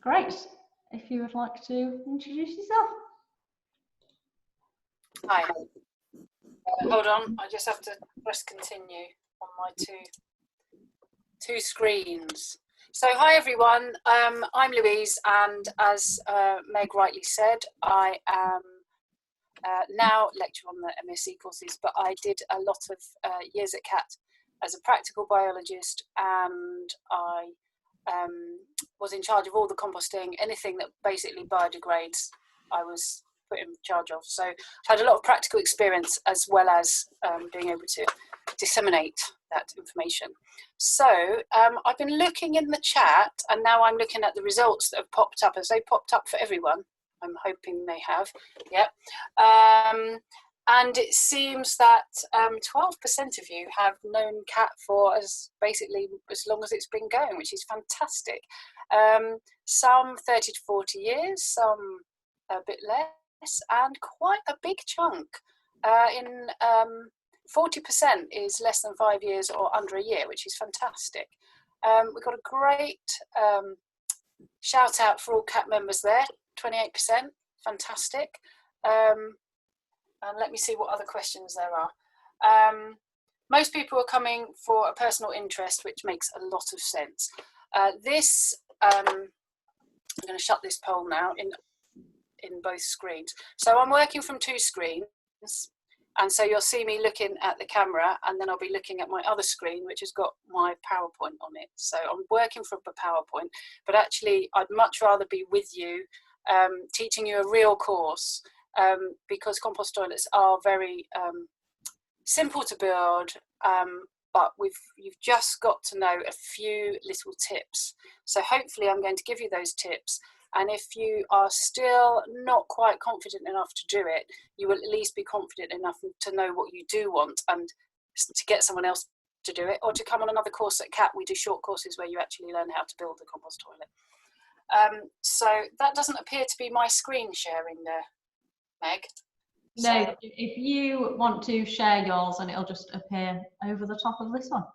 Great. If you would like to introduce yourself. Hi. Hold on, I just have to press continue on my two screens. So hi everyone, I'm Louise, and as Meg rightly said, I am now lecturing on the MSc courses, but I did a lot of years at CAT as a practical biologist, and I was in charge of all the composting, anything that basically biodegrades, I was put in charge of. So I've had a lot of practical experience as well as being able to disseminate that information. So I've been looking in the chat, and now I'm looking at the results that have popped up. As they popped up for everyone, I'm hoping they have. Yep. And it seems that 12% of you have known CAT for basically as long as it's been going, which is fantastic. Some 30 to 40 years, some a bit less, and quite a big chunk. 40% is less than 5 years or under a year, which is fantastic. We've got a great shout out for all CAT members there, 28%, fantastic. And let me see what other questions there are. Most people are coming for a personal interest, which makes a lot of sense. I'm going to shut this poll now in both screens. So I'm working from two screens, and so you'll see me looking at the camera, and then I'll be looking at my other screen, which has got my PowerPoint on it. So I'm working from a PowerPoint, but actually I'd much rather be with you, teaching you a real course, because compost toilets are very simple to build, but you've just got to know a few little tips. So hopefully I'm going to give you those tips, and if you are still not quite confident enough to do it, you will at least be confident enough to know what you do want and to get someone else to do it, or to come on another course at CAT. We do short courses where you actually learn how to build a compost toilet. So that doesn't appear to be my screen sharing there, Meg. No, so, if you want to share yours, and it'll just appear over the top of this one.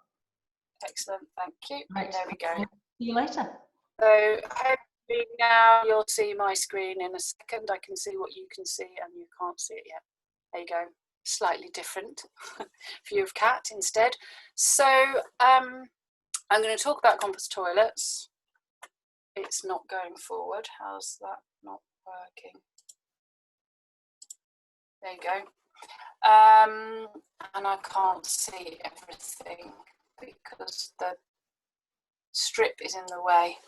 Excellent, thank you. Right. There we go. See you later. So hopefully now you'll see my screen in a second. I can see what you can see, and you can't see it yet. There you go. Slightly different view of CAT instead. So I'm going to talk about compost toilets. It's not going forward. How's that not working? There you go. And I can't see everything because the strip is in the way.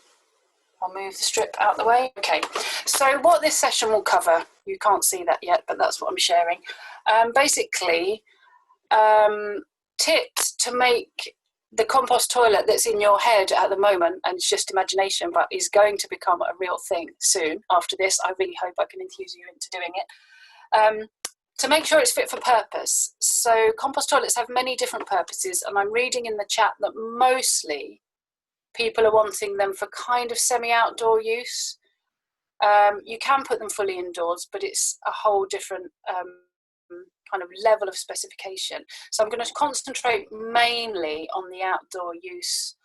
I'll move the strip out of the way. Okay, so what this session will cover, you can't see that yet, but that's what I'm sharing. Basically, tips to make the compost toilet that's in your head at the moment, and it's just imagination, but is going to become a real thing soon after this. I really hope I can enthuse you into doing it. To make sure it's fit for purpose. So compost toilets have many different purposes, and I'm reading in the chat that mostly people are wanting them for kind of semi-outdoor use. You can put them fully indoors, but it's a whole different kind of level of specification. So I'm going to concentrate mainly on the outdoor use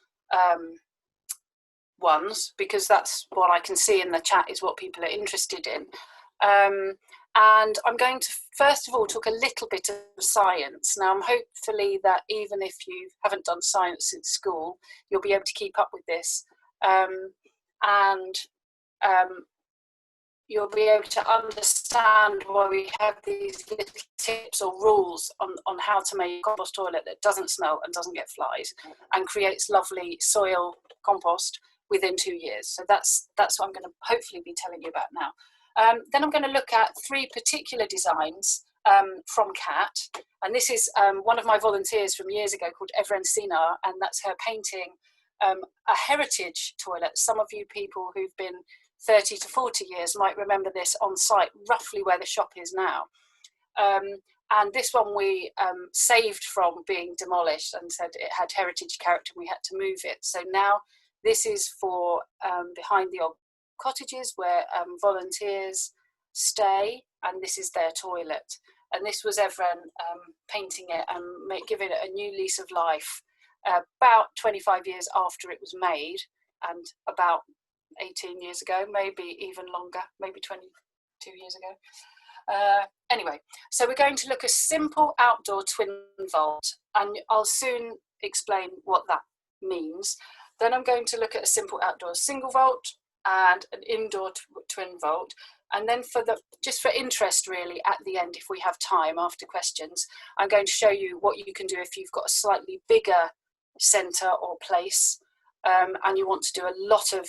ones, because that's what I can see in the chat is what people are interested in. And I'm going to first of all talk a little bit of science. Now, I'm hopefully that even if you haven't done science in school, you'll be able to keep up with this, and you'll be able to understand why we have these little tips or rules on how to make a compost toilet that doesn't smell and doesn't get flies and creates lovely soil compost within 2 years. So that's what I'm going to hopefully be telling you about now. Then I'm going to look at 3 particular designs from CAT, and this is one of my volunteers from years ago called Evren Sinar, and that's her painting a heritage toilet. Some of you people who've been 30 to 40 years might remember this on site, roughly where the shop is now. And this one we saved from being demolished and said it had heritage character and we had to move it. So now this is for behind the old cottages where volunteers stay, and this is their toilet. And this was Evren painting it and giving it a new lease of life about 25 years after it was made, and about 18 years ago, maybe even longer, maybe 22 years ago. Anyway, so we're going to look at a simple outdoor twin vault, and I'll soon explain what that means. Then I'm going to look at a simple outdoor single vault and an indoor twin vault. And then just for interest really, at the end, if we have time after questions, I'm going to show you what you can do if you've got a slightly bigger centre or place, and you want to do a lot of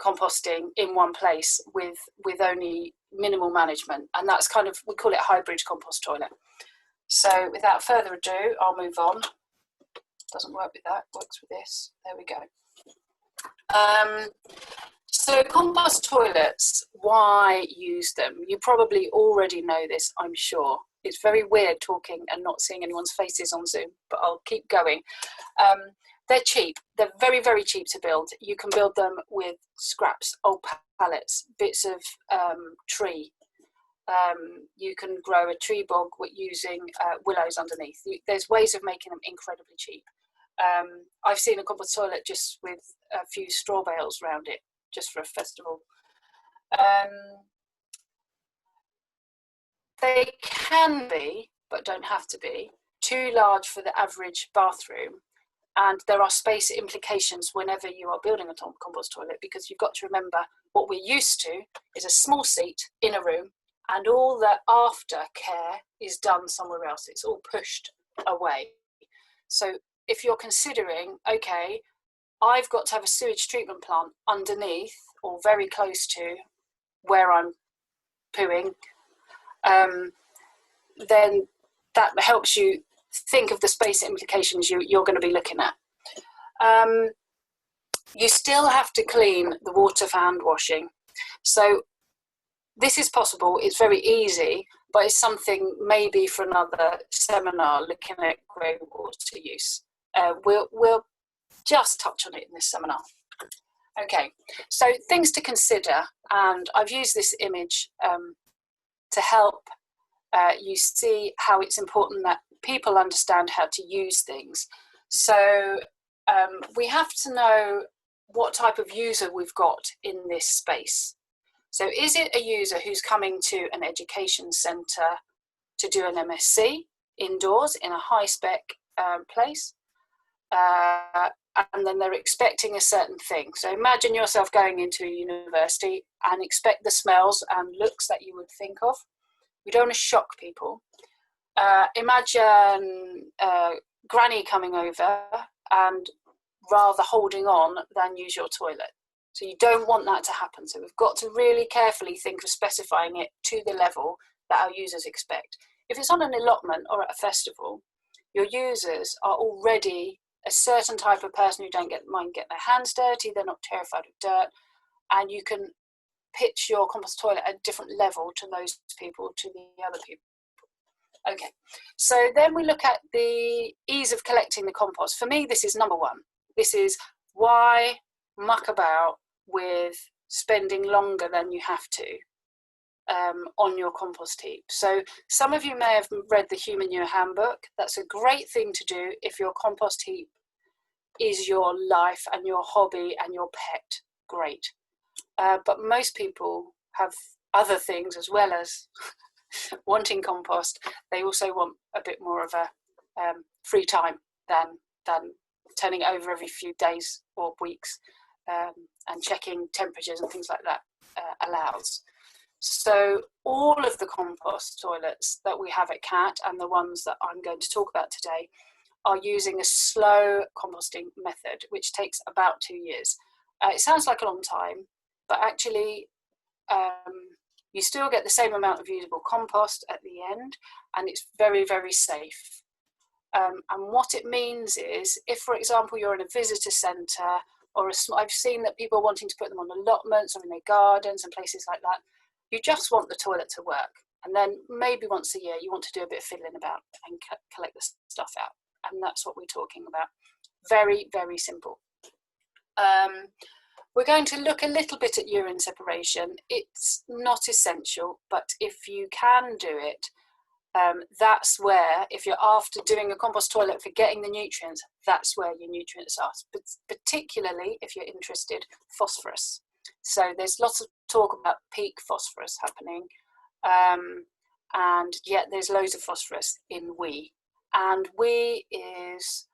composting in one place with only minimal management. And that's kind of, we call it a hybrid compost toilet. So without further ado, I'll move on. Doesn't work with that, works with this. There we go. So compost toilets, why use them? You probably already know this, I'm sure. It's very weird talking and not seeing anyone's faces on Zoom, but I'll keep going. They're cheap. They're very, very cheap to build. You can build them with scraps, old pallets, bits of tree. You can grow a tree bog using willows underneath. There's ways of making them incredibly cheap. I've seen a compost toilet just with a few straw bales around it, just for a festival. They can be, but don't have to be, too large for the average bathroom. And there are space implications whenever you are building a compost toilet, because you've got to remember what we're used to is a small seat in a room, and all the aftercare is done somewhere else. It's all pushed away. So if you're considering, okay, I've got to have a sewage treatment plant underneath or very close to where I'm pooing, then that helps you think of the space implications you're going to be looking at. You still have to clean the water for hand washing. So this is possible, it's very easy, but it's something maybe for another seminar looking at grey water use. We'll just touch on it in this seminar. Okay, so things to consider, and I've used this image to help you see how it's important that people understand how to use things. So we have to know what type of user we've got in this space. So is it a user who's coming to an education centre to do an MSc indoors in a high spec place? And then they're expecting a certain thing. So imagine yourself going into a university and expect the smells and looks that you would think of. We don't want to shock people. Imagine Granny coming over and rather holding on than use your toilet. So you don't want that to happen. So we've got to really carefully think of specifying it to the level that our users expect. If it's on an allotment or at a festival, your users are already a certain type of person who don't mind getting their hands dirty, they're not terrified of dirt, and you can pitch your compost toilet at a different level to those people, to the other people. Okay, so then we look at the ease of collecting the compost. For me, this is number one. This is why muck about with spending longer than you have to on your compost heap. So some of you may have read the Human Manure Handbook. That's a great thing to do if your compost heap is your life and your hobby and your pet. Great. But most people have other things as well as wanting compost. They also want a bit more of a free time than turning it over every few days or weeks and checking temperatures and things like that allows. So all of the compost toilets that we have at CAT and the ones that I'm going to talk about today are using a slow composting method, which takes about 2 years. It sounds like a long time, but actually you still get the same amount of usable compost at the end, and it's very, very safe. And what it means is, if, for example, you're in a visitor centre, or I've seen that people are wanting to put them on allotments or in their gardens and places like that, you just want the toilet to work. And then maybe once a year, you want to do a bit of fiddling about and collect the stuff out. And that's what we're talking about. Very, very simple. We're going to look a little bit at urine separation. It's not essential, but if you can do it, that's where, if you're after doing a compost toilet for getting the nutrients, that's where your nutrients are, but particularly if you're interested, phosphorus. So there's lots of talk about peak phosphorus happening, and yet there's loads of phosphorus in wee, and wee is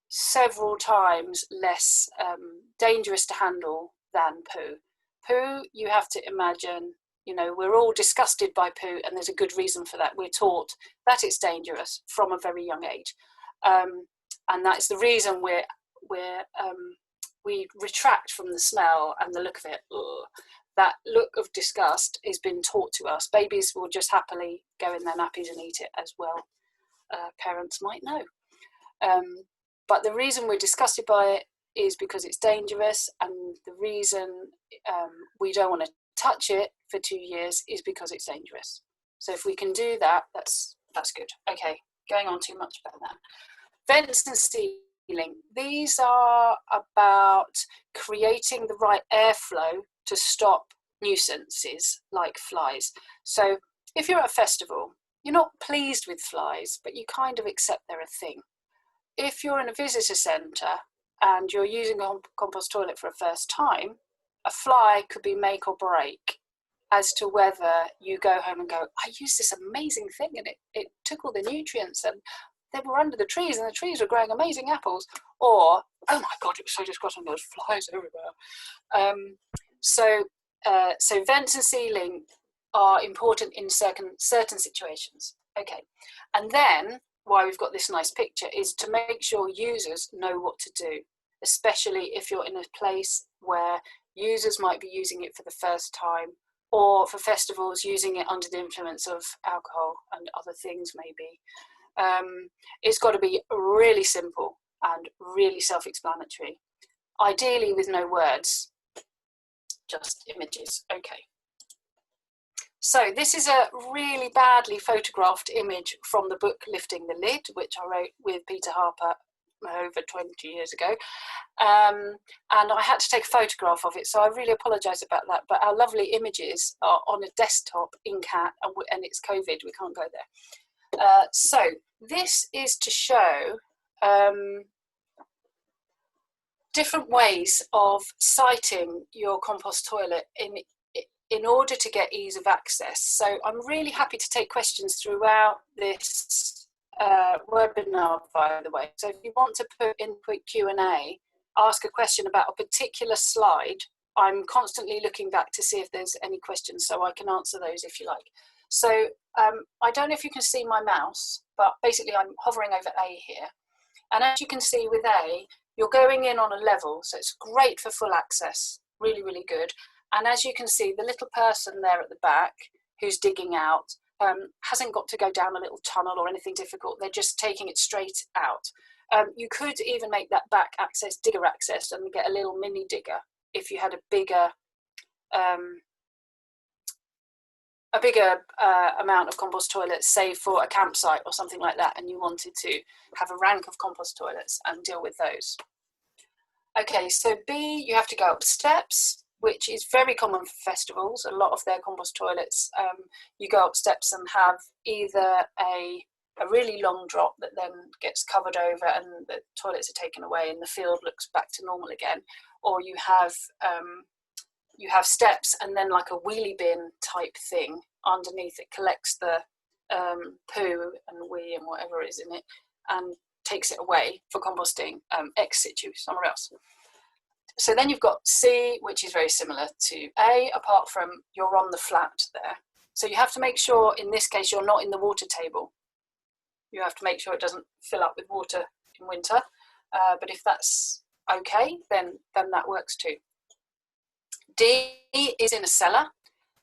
several times less dangerous to handle than poo. Poo, you have to imagine, you know, we're all disgusted by poo, and there's a good reason for that. We're taught that it's dangerous from a very young age, and that's the reason we retract from the smell and the look of it. Ugh. That look of disgust has been taught to us. Babies will just happily go in their nappies and eat it as well. Parents might know. But the reason we're disgusted by it is because it's dangerous, and the reason we don't want to touch it for 2 years is because it's dangerous. So if we can do that, that's good. Okay, going on too much about that. Vents and sealing. These are about creating the right airflow to stop nuisances like flies. So if you're at a festival, you're not pleased with flies, but you kind of accept they're a thing. If you're in a visitor centre and you're using a compost toilet for a first time, a fly could be make or break as to whether you go home and go, I used this amazing thing and it took all the nutrients and they were under the trees and the trees were growing amazing apples, or, oh my God, it was so disgusting, there was flies everywhere. So vents and sealing are important in certain situations. Okay, and then why we've got this nice picture is to make sure users know what to do, especially if you're in a place where users might be using it for the first time, or for festivals using it under the influence of alcohol and other things maybe. It's got to be really simple and really self-explanatory, ideally with no words, just images. Okay. So this is a really badly photographed image from the book Lifting the Lid, which I wrote with Peter Harper over 20 years ago. And I had to take a photograph of it, so I really apologise about that. But our lovely images are on a desktop in CAT, and it's COVID, we can't go there. So this is to show different ways of siting your compost toilet in order to get ease of access. So I'm really happy to take questions throughout this webinar, by the way. So if you want to put in quick Q&A, ask a question about a particular slide, I'm constantly looking back to see if there's any questions, so I can answer those if you like. So I don't know if you can see my mouse, but basically I'm hovering over A here. And as you can see with A, you're going in on a level, so it's great for full access, really, really good. And as you can see, the little person there at the back who's digging out hasn't got to go down a little tunnel or anything difficult. They're just taking it straight out. You could even make that back access digger access and get a little mini digger if you had a bigger amount of compost toilets, say for a campsite or something like that, and you wanted to have a rank of compost toilets and deal with those. Okay, so B, you have to go up steps, which is very common for festivals. A lot of their compost toilets, you go up steps and have either a really long drop that then gets covered over and the toilets are taken away and the field looks back to normal again, or you have steps and then like a wheelie bin type thing underneath it collects the poo and wee and whatever is in it and takes it away for composting ex situ somewhere else. So then you've got C, which is very similar to A, apart from you're on the flat there. So you have to make sure, in this case, you're not in the water table. You have to make sure it doesn't fill up with water in winter. But if that's okay, then that works too. D is in a cellar.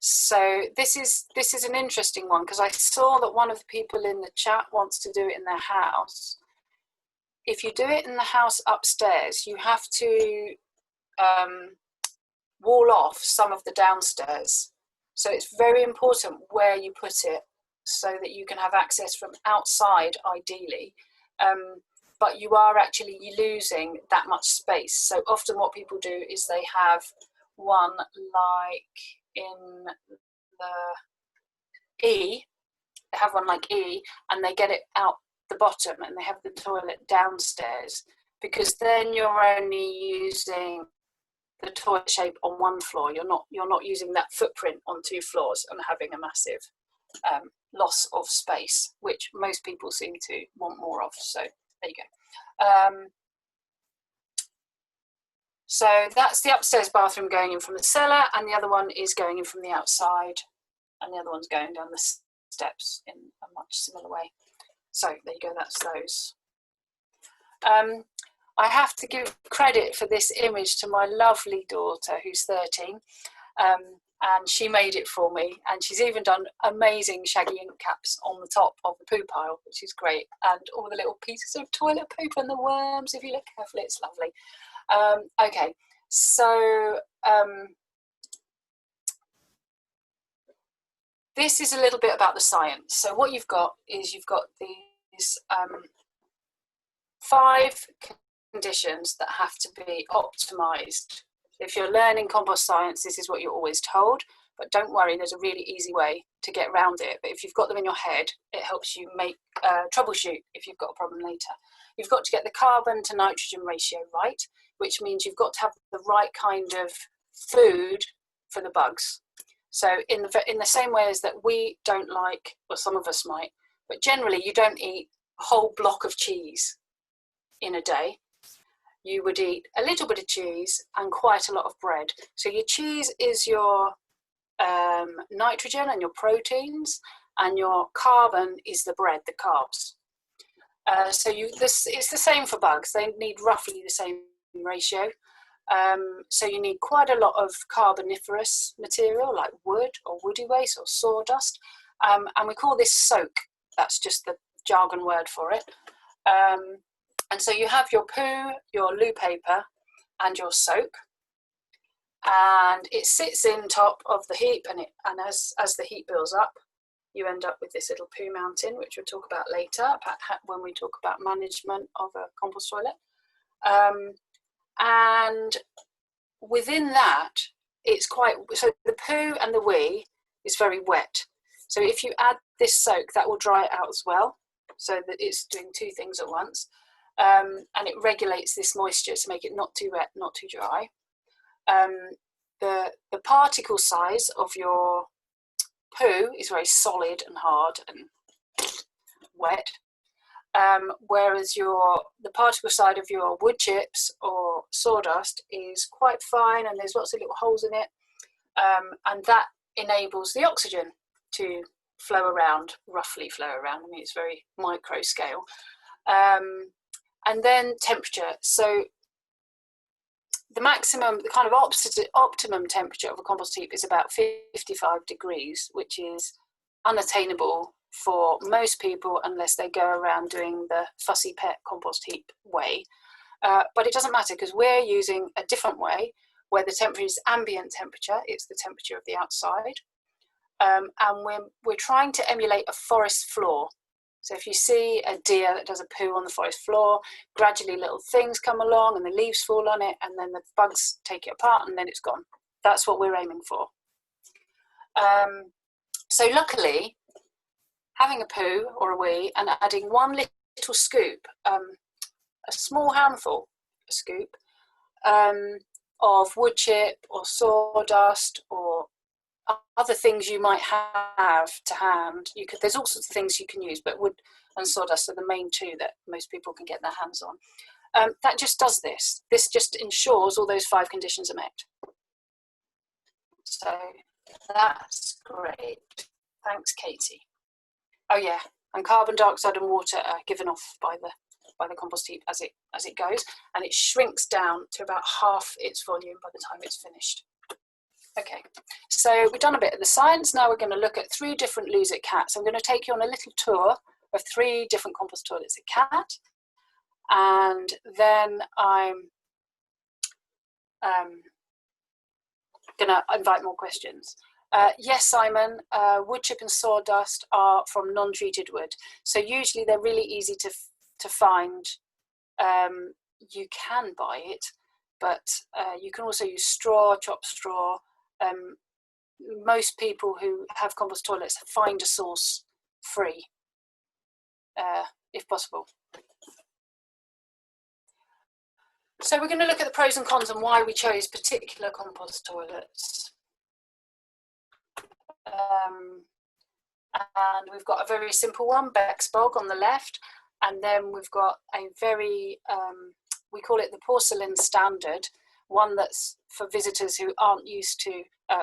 So this is an interesting one because I saw that one of the people in the chat wants to do it in their house. If you do it in the house upstairs, you have to wall off some of the downstairs. So it's very important where you put it so that you can have access from outside ideally. But you are actually losing that much space. So often what people do is they have one like in the E, they have one like E, and they get it out the bottom, and they have the toilet downstairs, because then you're only using the toilet shape on one floor. You're not using that footprint on 2 floors and having a massive loss of space, which most people seem to want more of. So there you go. So that's the upstairs bathroom going in from the cellar, and the other one is going in from the outside, and the other one's going down the steps in a much similar way. So there you go, that's those. I have to give credit for this image to my lovely daughter, who's 13, and she made it for me, and she's even done amazing shaggy ink caps on the top of the poo pile, which is great, and all the little pieces of toilet paper and the worms, if you look carefully, it's lovely. Okay, so this is a little bit about the science. So what you've got is you've got these 5 conditions that have to be optimized. If you're learning compost science, this is what you're always told, but don't worry, there's a really easy way to get around it. But if you've got them in your head, it helps you make troubleshoot if you've got a problem later. You've got to get the carbon to nitrogen ratio right, which means you've got to have the right kind of food for the bugs. So in the same way as that we don't like, well, some of us might, but generally you don't eat a whole block of cheese in a day. You would eat a little bit of cheese and quite a lot of bread. So your cheese is your nitrogen and your proteins, and your carbon is the bread, the carbs. So it's the same for bugs. They need roughly the same ratio. So you need quite a lot of carboniferous material like wood or woody waste or sawdust, and we call this soak. That's just the jargon word for it. And so you have your poo, your loo paper, and your soak, and it sits in top of the heap, and as the heap builds up, you end up with this little poo mountain, which we'll talk about later when we talk about management of a compost toilet. And within that, so the poo and the wee is very wet. So if you add this soak, that will dry it out as well, so that it's doing 2 things at once. And it regulates this moisture to make it not too wet, not too dry. The particle size of your poo is very solid and hard and wet, whereas the particle side of your wood chips or sawdust is quite fine, and there's lots of little holes in it, and that enables the oxygen to roughly flow around. I mean, it's very micro scale. And then temperature. So the kind of optimum temperature of a compost heap is about 55 degrees, which is unattainable for most people unless they go around doing the fussy pet compost heap way. But it doesn't matter, because we're using a different way where the temperature is ambient temperature. It's the temperature of the outside. And we're trying to emulate a forest floor. So if you see a deer that does a poo on the forest floor, gradually little things come along and the leaves fall on it, and then the bugs take it apart, and then it's gone. That's what we're aiming for. So luckily, having a poo or a wee and adding 1 little scoop, a small handful, a scoop, of wood chip or sawdust or other things you might have to hand. There's all sorts of things you can use, but wood and sawdust are the main 2 that most people can get their hands on. That just does this. This just ensures all those 5 conditions are met. So that's great. Thanks, Katie. Oh yeah, and carbon dioxide and water are given off by the compost heap as it goes, and it shrinks down to about half its volume by the time it's finished. Okay, so we've done a bit of the science. Now we're going to look at 3 different loos at Cat. So I'm going to take you on a little tour of 3 different compost toilets at Cat, and then I'm going to invite more questions. Yes, Simon, wood chip and sawdust are from non-treated wood. So usually they're really easy to find. You can buy it, but you can also use straw, chopped straw. Most people who have compost toilets find a source free, if possible. So we're going to look at the pros and cons and why we chose particular compost toilets. And we've got a very simple one, Bexbog, on the left, and then we've got a very, we call it the porcelain standard, one that's for visitors who aren't used to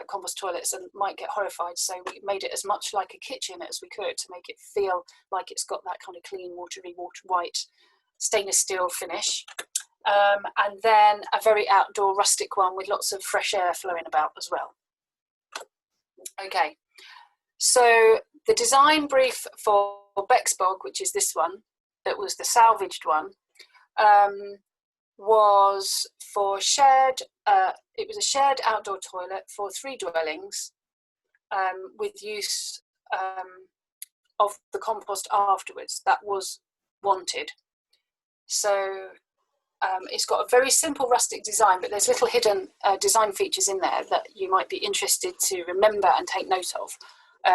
compost toilets and might get horrified. So we made it as much like a kitchen as we could to make it feel like it's got that kind of clean, watery, white stainless steel finish. And then a very outdoor rustic one with lots of fresh air flowing about as well. Okay, so the design brief for Bexbog, which is this one, that was the salvaged one, was for shared, it was a shared outdoor toilet for 3 dwellings with use of the compost afterwards. That was wanted. So it's got a very simple rustic design, but there's little hidden design features in there that you might be interested to remember and take note of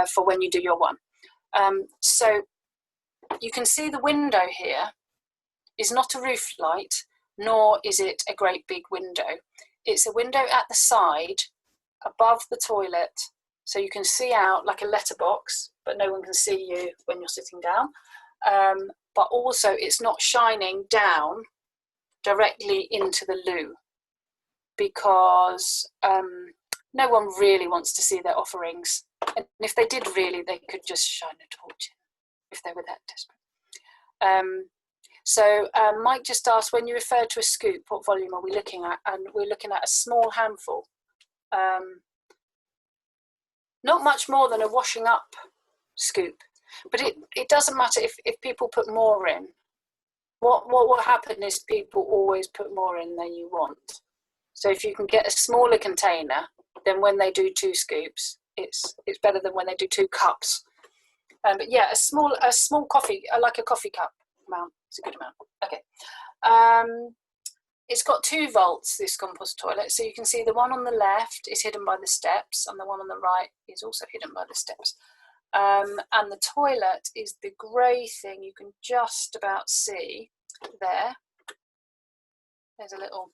for when you do your one. So you can see the window here is not a roof light, nor is it a great big window. It's a window at the side above the toilet, so you can see out like a letterbox, but no one can see you when you're sitting down. But also it's not shining down directly into the loo, because no one really wants to see their offerings. And if they did really, they could just shine a torch in if they were that desperate. So Mike just asked, when you refer to a scoop, what volume are we looking at? And we're looking at a small handful. Not much more than a washing up scoop. But it doesn't matter if people put more in. What will happen is people always put more in than you want. So if you can get a smaller container, then when they do 2 scoops, it's better than when they do 2 cups. But yeah, a small coffee, like a coffee cup amount, is a good amount. Okay. It's got 2 vaults, this compost toilet. So you can see the one on the left is hidden by the steps, and the one on the right is also hidden by the steps. And the toilet is the grey thing you can just about see there. There's a little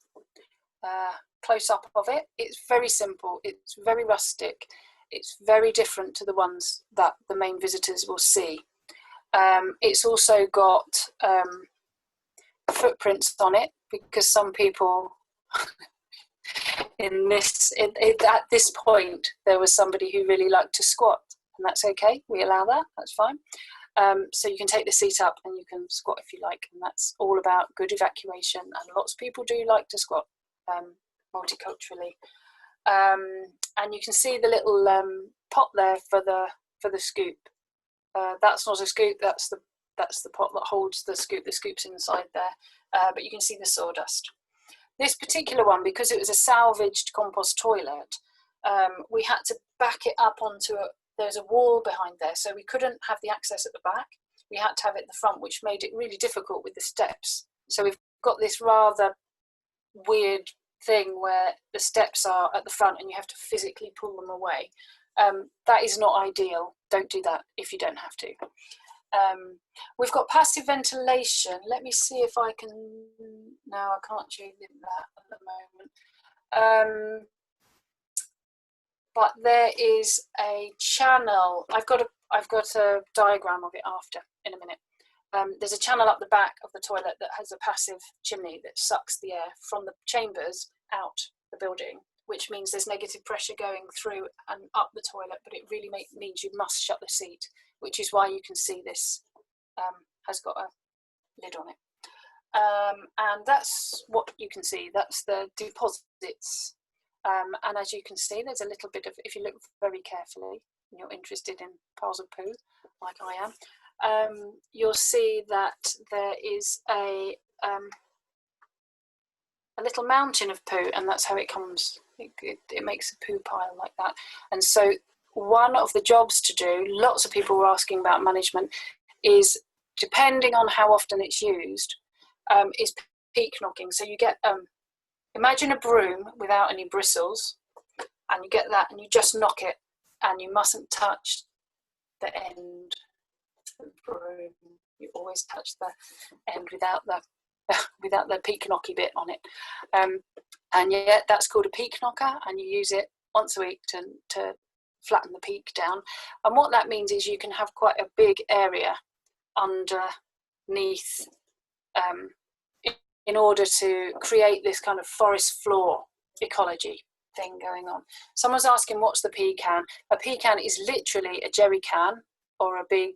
close-up of it. It's very simple, it's very rustic, it's very different to the ones that the main visitors will see. It's also got footprints on it, because some people at this point there was somebody who really liked to squat, and that's okay, we allow that, that's fine. So you can take the seat up and you can squat if you like, and that's all about good evacuation, and lots of people do like to squat multiculturally. And you can see the little pot there for the scoop. That's not a scoop, that's the pot that holds the scoop. The scoop's inside there, but you can see the sawdust. This particular one, because it was a salvaged compost toilet, we had to back it up onto there's a wall behind there, so we couldn't have the access at the back. We had to have it at the front, which made it really difficult with the steps. So we've got this rather weird thing where the steps are at the front and you have to physically pull them away. That is not ideal. Don't do that if you don't have to. We've got passive ventilation. Let me see if I can. No, I can't show you that at the moment. But there is a channel. I've got a diagram of it after in a minute. There's a channel up the back of the toilet that has a passive chimney that sucks the air from the chambers out the building, which means there's negative pressure going through and up the toilet, but it really means you must shut the seat, which is why you can see this has got a lid on it. And that's what you can see, that's the deposits. And as you can see, there's a little bit of, if you look very carefully and you're interested in piles of poo, like I am, you'll see that there is a little mountain of poo, and that's how it comes. It makes a poo pile like that. And so one of the jobs to do, lots of people were asking about management, is depending on how often it's used, is peak knocking. So you get, imagine a broom without any bristles, and you get that and you just knock it, and you mustn't touch the end. broom. You always touch the end without the without the peak knocky bit on it. And yet that's called a peak knocker, and you use it once a week to flatten the peak down. And what that means is you can have quite a big area underneath in order to create this kind of forest floor ecology thing going on. Someone's asking, what's the pecan? A pecan is literally a jerry can or a big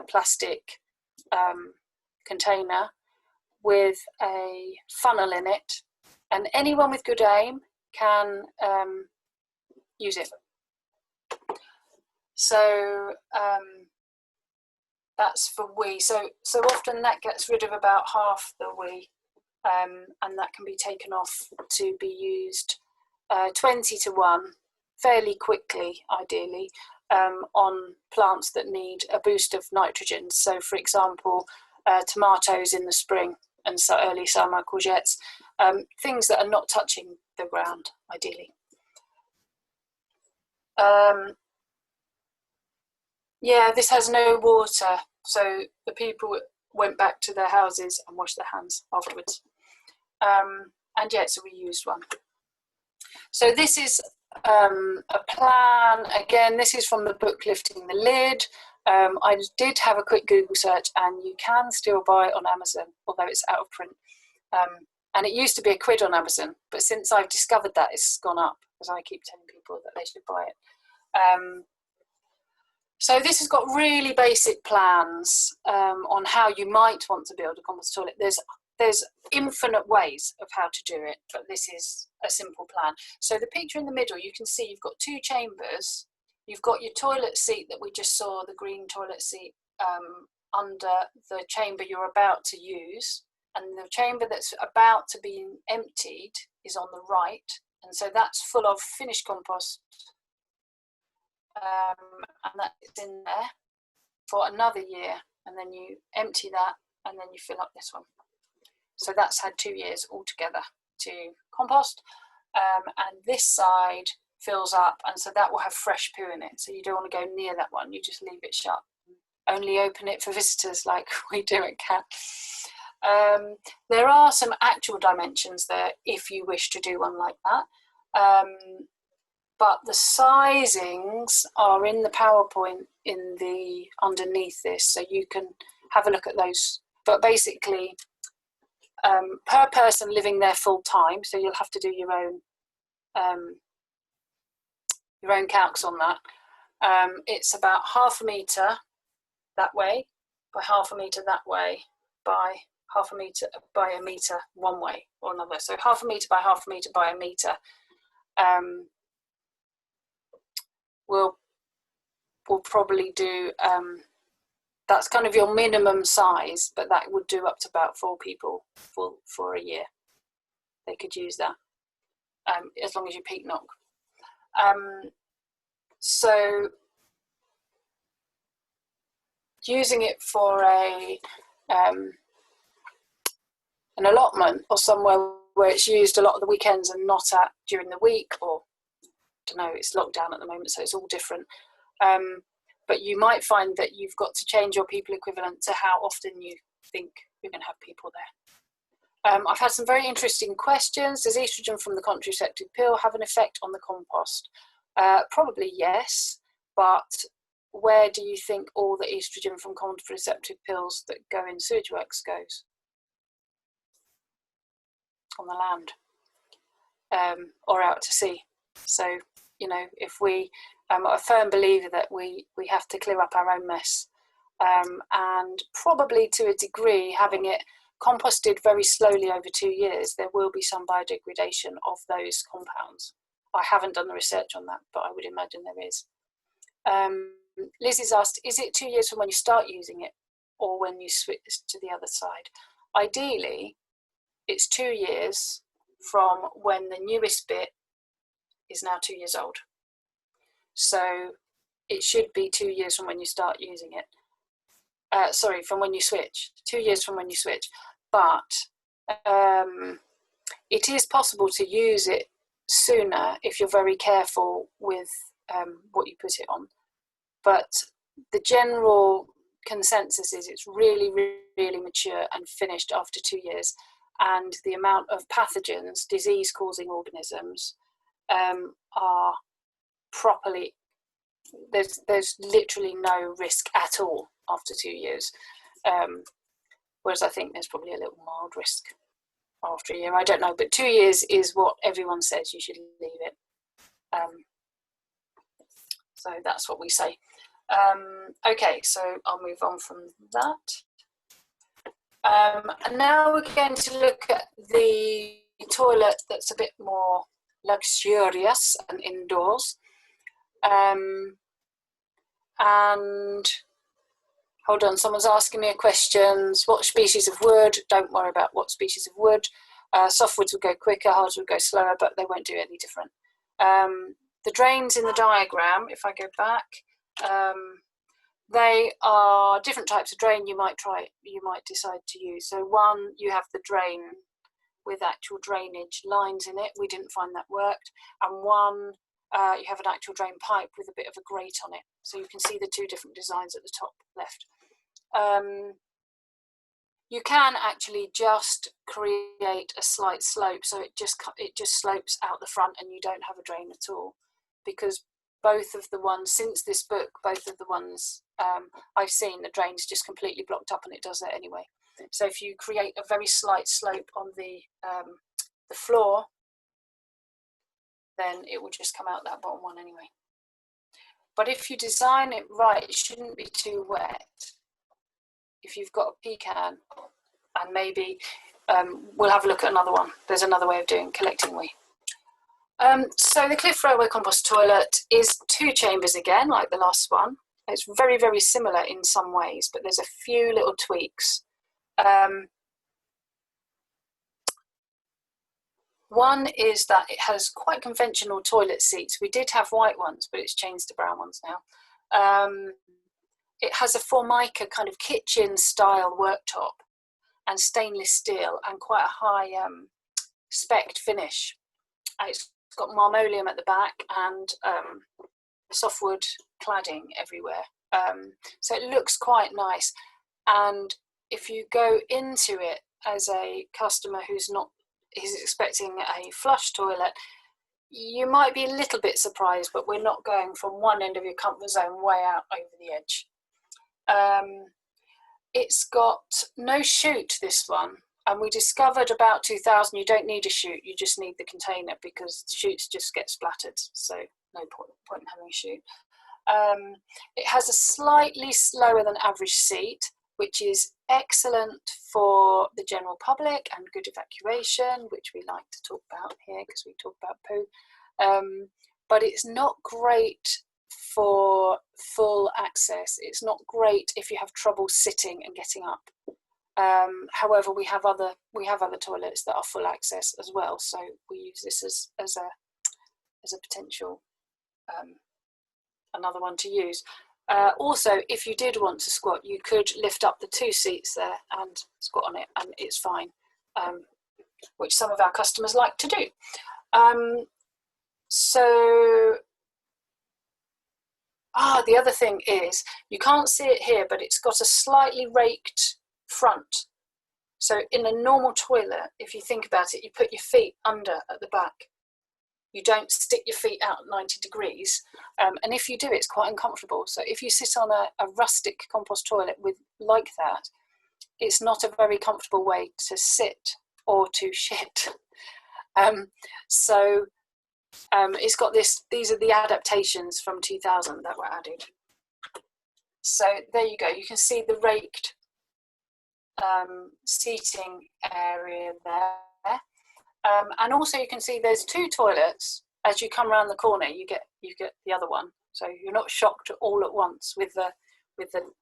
plastic container with a funnel in it, and anyone with good aim can use it. So that's for wee. So often that gets rid of about half the wee, and that can be taken off to be used 20 to 1 fairly quickly, ideally, on plants that need a boost of nitrogen. So for example, tomatoes in the spring and so early summer, courgettes, things that are not touching the ground, ideally. Yeah, this has no water, so the people went back to their houses and washed their hands afterwards. And yeah, so we used one. So this is a plan. Again, this is from the book Lifting the Lid. I did have a quick Google search, and you can still buy it on Amazon, although it's out of print. And it used to be £1 on Amazon, but since I've discovered that, it's gone up, because I keep telling people that they should buy it. So this has got really basic plans on how you might want to build a compost toilet. There's infinite ways of how to do it, but this is a simple plan. So the picture in the middle, you can see you've got 2 chambers. You've got your toilet seat that we just saw, the green toilet seat, under the chamber you're about to use. And the chamber that's about to be emptied is on the right. And so that's full of finished compost. And that's in there for another year. And then you empty that, and then you fill up this one. So that's had 2 years altogether to compost. And this side fills up, and so that will have fresh poo in it. So you don't want to go near that one, you just leave it shut. Only open it for visitors like we do at CAT. There are some actual dimensions there if you wish to do one like that. But the sizings are in the PowerPoint in the underneath this, so you can have a look at those. But basically, per person living there full time, so you'll have to do your own calcs on that. It's about 1/2 metre that way, by 1/2 metre that way, by 1/2 metre by a metre one way or another. So 1/2 metre by 1/2 metre by a metre. We'll probably do, that's kind of your minimum size, but that would do up to about 4 people for a year. They could use that, as long as you peak knock. So using it for an allotment or somewhere where it's used a lot of the weekends and not during the week, or I don't know, it's locked down at the moment, so it's all different. But you might find that you've got to change your people equivalent to how often you think you're going to have people there. I've had some very interesting questions. Does estrogen from the contraceptive pill have an effect on the compost? Probably yes, but where do you think all the estrogen from contraceptive pills that go in sewage works goes? On the land, or out to sea. So, you know, if we, I'm a firm believer that we have to clear up our own mess, and probably to a degree, having it composted very slowly over 2 years, there will be some biodegradation of those compounds. I haven't done the research on that, but I would imagine there is. Lizzie's asked, is it 2 years from when you start using it or when you switch to the other side? Ideally, it's 2 years from when the newest bit is now 2 years old. So it should be 2 years from when you start using it. Sorry, from when you switch. 2 years from when you switch. But it is possible to use it sooner if you're very careful with what you put it on. But the general consensus is it's really, really mature and finished after 2 years. And the amount of pathogens, disease-causing organisms, are properly, there's literally no risk at all after 2 years. Whereas I think there's probably a little mild risk after a year. I don't know, but 2 years is what everyone says you should leave it. So that's what we say. Okay, so I'll move on from that. And now we're going to look at the toilet that's a bit more luxurious and indoors. And hold on, someone's asking me a question. What species of wood? Don't worry about what species of wood. Softwoods would go quicker, hards would go slower, but they won't do any different. The drains in the diagram, if I go back, they are different types of drain you might decide to use. So one, you have the drain with actual drainage lines in it. We didn't find that worked. And one, you have an actual drain pipe with a bit of a grate on it. So you can see the two different designs at the top left. You can actually just create a slight slope, so it just slopes out the front and you don't have a drain at all, because both of the ones, since this book, both of the ones I've seen, the drain's just completely blocked up and it does that anyway. So if you create a very slight slope on the floor, then it will just come out that bottom one anyway. But if you design it right, it shouldn't be too wet. If you've got a pecan, and maybe we'll have a look at another one. There's another way of collecting wee. So the Cliff Railway compost toilet is 2 chambers again, like the last one. It's very, very similar in some ways, but there's a few little tweaks. One is that it has quite conventional toilet seats. We did have white ones, but it's changed to brown ones now. It has a Formica kind of kitchen style worktop and stainless steel and quite a high spec'd finish. It's got marmoleum at the back and softwood cladding everywhere. So it looks quite nice. And if you go into it as a customer who's expecting a flush toilet, you might be a little bit surprised, but we're not going from one end of your comfort zone way out over the edge. It's got no chute, this one, and we discovered about 2000 you don't need a chute, you just need the container, because the chutes just get splattered, so no point in having a chute. It has a slightly slower than average seat, which is excellent for the general public and good evacuation, which we like to talk about here because we talk about poo. But it's not great for full access. It's not great if you have trouble sitting and getting up. However, we have other toilets that are full access as well, so we use this as a potential another one to use. Also, if you did want to squat, you could lift up the 2 seats there and squat on it, and it's fine, which some of our customers like to do. The other thing is, you can't see it here, but it's got a slightly raked front. So in a normal toilet, if you think about it, you put your feet under at the back. You don't stick your feet out at 90 degrees. And if you do, it's quite uncomfortable. So if you sit on a rustic compost toilet like that, it's not a very comfortable way to sit or to shit. It's got these are the adaptations from 2000 that were added. So there you go. You can see the raked seating area there. And also you can see there's 2 toilets. As you come around the corner, you get the other one. So you're not shocked all at once with the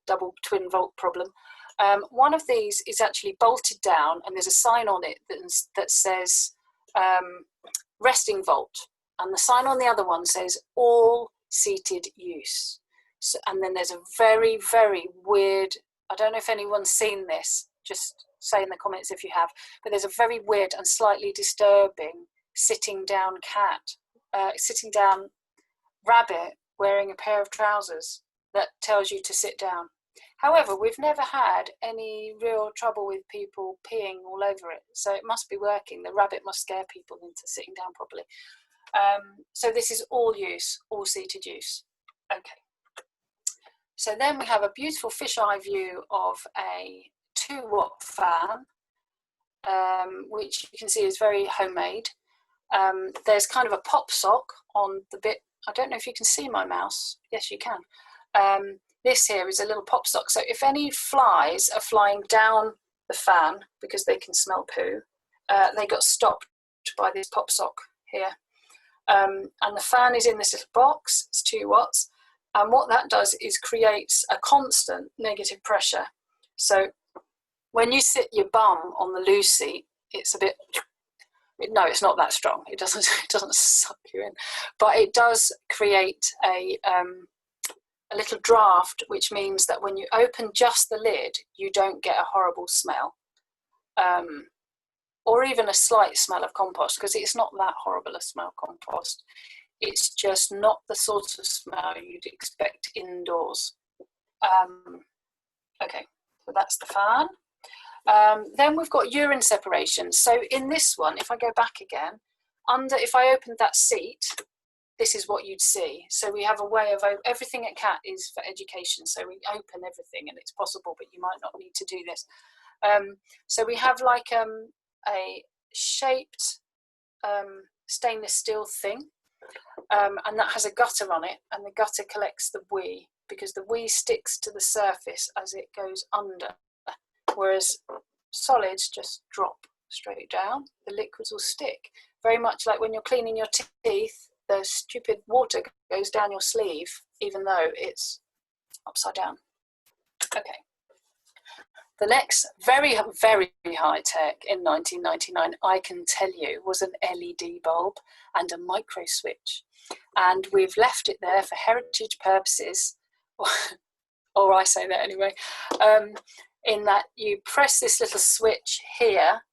double twin vault problem. One of these is actually bolted down, and there's a sign on it that says resting vault. And the sign on the other one says all seated use. So, and then there's a very, very weird, I don't know if anyone's seen this, just say in the comments if you have, but there's a very weird and slightly disturbing sitting down rabbit wearing a pair of trousers that tells you to sit down. However, we've never had any real trouble with people peeing all over it, so it must be working. The rabbit must scare people into sitting down properly. So this is all use, all seated use. Okay. So then we have a beautiful fisheye view of a 2-watt fan, which you can see is very homemade. There's kind of a pop sock on the bit. I don't know if you can see my mouse. Yes, you can. This here is a little pop sock. So if any flies are flying down the fan because they can smell poo, they got stopped by this pop sock here. And the fan is in this little box. It's 2 watts. And what that does is creates a constant negative pressure. So when you sit your bum on the loo seat, it's a bit, no, it's not that strong. It doesn't suck you in, but it does create a little draft, which means that when you open just the lid, you don't get a horrible smell, or even a slight smell of compost, because it's not that horrible a smell, compost. It's just not the sort of smell you'd expect indoors. Okay, so that's the fan. Then we've got urine separation. So in this one, if I go back again, if I opened that seat, this is what you'd see. So we have a way of, everything at CAT is for education. So we open everything and it's possible, but you might not need to do this. So we have like a shaped stainless steel thing. And that has a gutter on it, and the gutter collects the wee, because the wee sticks to the surface as it goes under, whereas solids just drop straight down. The liquids will stick, very much like when you're cleaning your teeth, the stupid water goes down your sleeve even though it's upside down. Okay. The next very, very high tech in 1999, I can tell you, was an LED bulb and a micro switch. And we've left it there for heritage purposes, or I say that anyway, in that you press this little switch here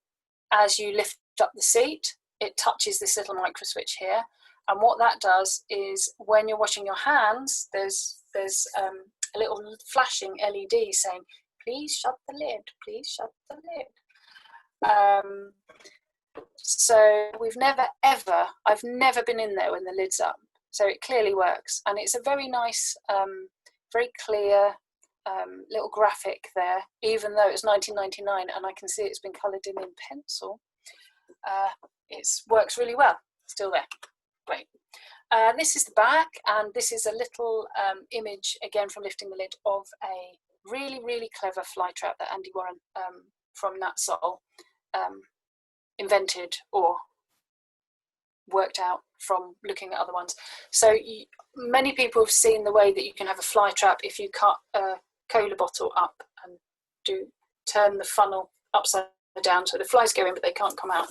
as you lift up the seat. It touches this little micro switch here. And what that does is when you're washing your hands, there's a little flashing LED saying, please shut the lid, please shut the lid. So we've never ever, I've never been in there when the lid's up. So it clearly works. And it's a very nice, very clear little graphic there, even though it's 1999 and I can see it's been coloured in pencil. It works really well, still there, great. This is the back, and this is a little image, again from lifting the lid, of a really, really clever fly trap that Andy Warren from Nat Sol invented or worked out from looking at other ones. So many people have seen the way that you can have a fly trap if you cut a cola bottle up and turn the funnel upside down so the flies go in but they can't come out.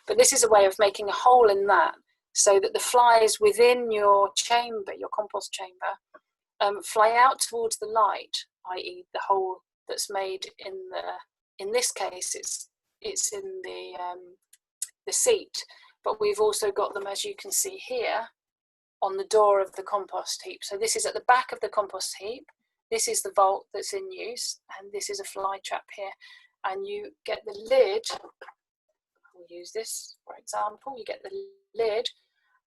But this is a way of making a hole in that so that the flies within your chamber, your compost chamber, fly out towards the light, i.e. the hole that's made in this case it's in the seat, but we've also got them, as you can see here, on the door of the compost heap. So this is at the back of the compost heap, this is the vault that's in use, and this is a fly trap here, and you get the lid. We'll use this for example. You get the lid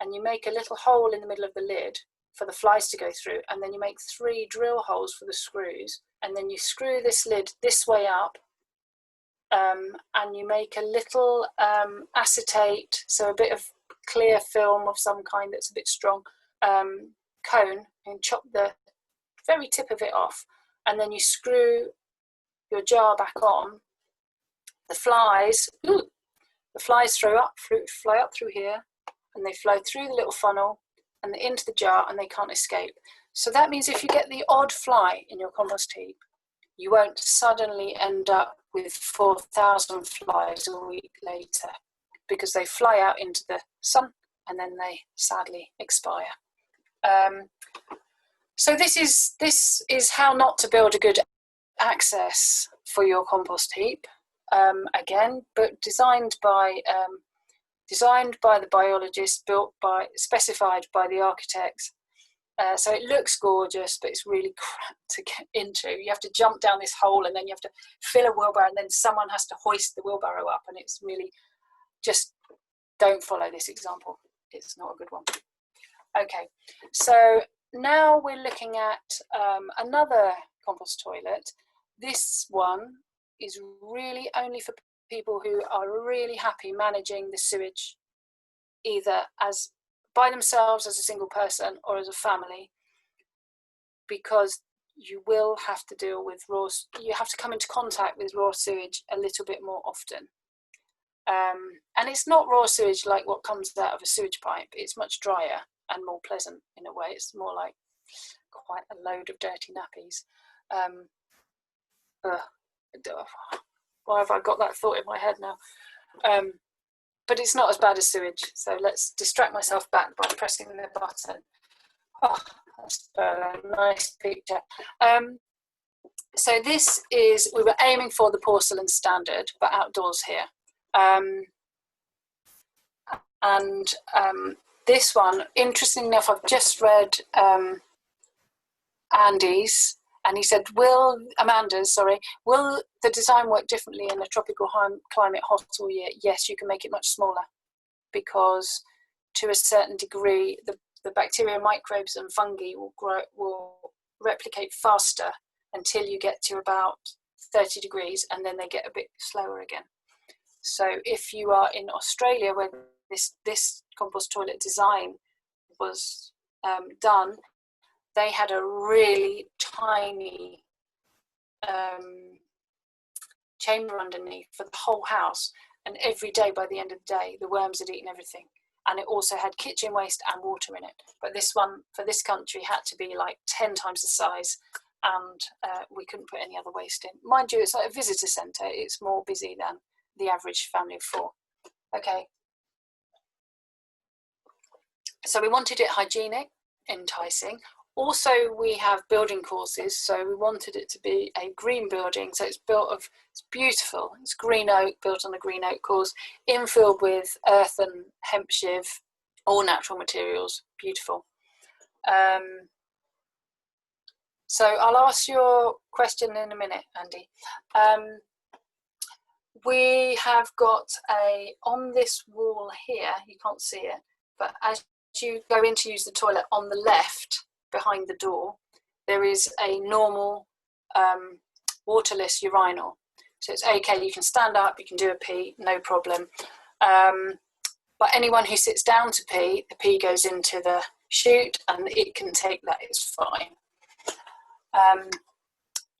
and you make a little hole in the middle of the lid for the flies to go through, and then you make 3 drill holes for the screws, and then you screw this lid this way up, and you make a little acetate, so a bit of clear film of some kind that's a bit strong, cone, and chop the very tip of it off, and then you screw your jar back on. The flies fly up through here, and they flow through the little funnel and into the jar, and they can't escape. So that means if you get the odd fly in your compost heap, you won't suddenly end up with 4,000 flies a week later, because they fly out into the sun and then they sadly expire. So this is how not to build a good access for your compost heap. Again, but designed by the biologists, specified by the architects, So it looks gorgeous, but it's really crap to get into. You have to jump down this hole, and then you have to fill a wheelbarrow, and then someone has to hoist the wheelbarrow up, and it's really, just don't follow this example. It's not a good one. Okay, so now we're looking at another compost toilet. This one is really only for people who are really happy managing the sewage, either as by themselves as a single person or as a family, because you will have to deal with you have to come into contact with raw sewage a little bit more often. And it's not raw sewage like what comes out of a sewage pipe. It's much drier and more pleasant in a way. It's more like quite a load of dirty nappies. Why have I got that thought in my head now? But it's not as bad as sewage. So let's distract myself back by pressing the button. Oh, that's a nice picture. So this is, we were aiming for the porcelain standard, but outdoors here. This one, interestingly enough, I've just read Andy's, and he said, will the design work differently in a tropical climate, hot all year? Yes, you can make it much smaller, because to a certain degree, the bacteria, microbes and fungi will replicate faster until you get to about 30 degrees, and then they get a bit slower again. So if you are in Australia, where this compost toilet design was done, they had a really tiny chamber underneath for the whole house, and every day, by the end of the day, the worms had eaten everything. And it also had kitchen waste and water in it. But this one, for this country, had to be like 10 times the size, and we couldn't put any other waste in. Mind you, it's like a visitor centre. It's more busy than the average family of 4. Okay. So we wanted it hygienic, enticing. Also, we have building courses, so we wanted it to be a green building. So it's beautiful. It's green oak, built on a green oak course, infilled with earth and hemp shiv, all natural materials. Beautiful. So I'll ask your question in a minute, Andy. We have got on this wall here, you can't see it, but as you go in to use the toilet, on the left, behind the door, there is a normal waterless urinal. So it's okay, you can stand up, you can do a pee, no problem. But anyone who sits down to pee, the pee goes into the chute and it can take that, it's fine.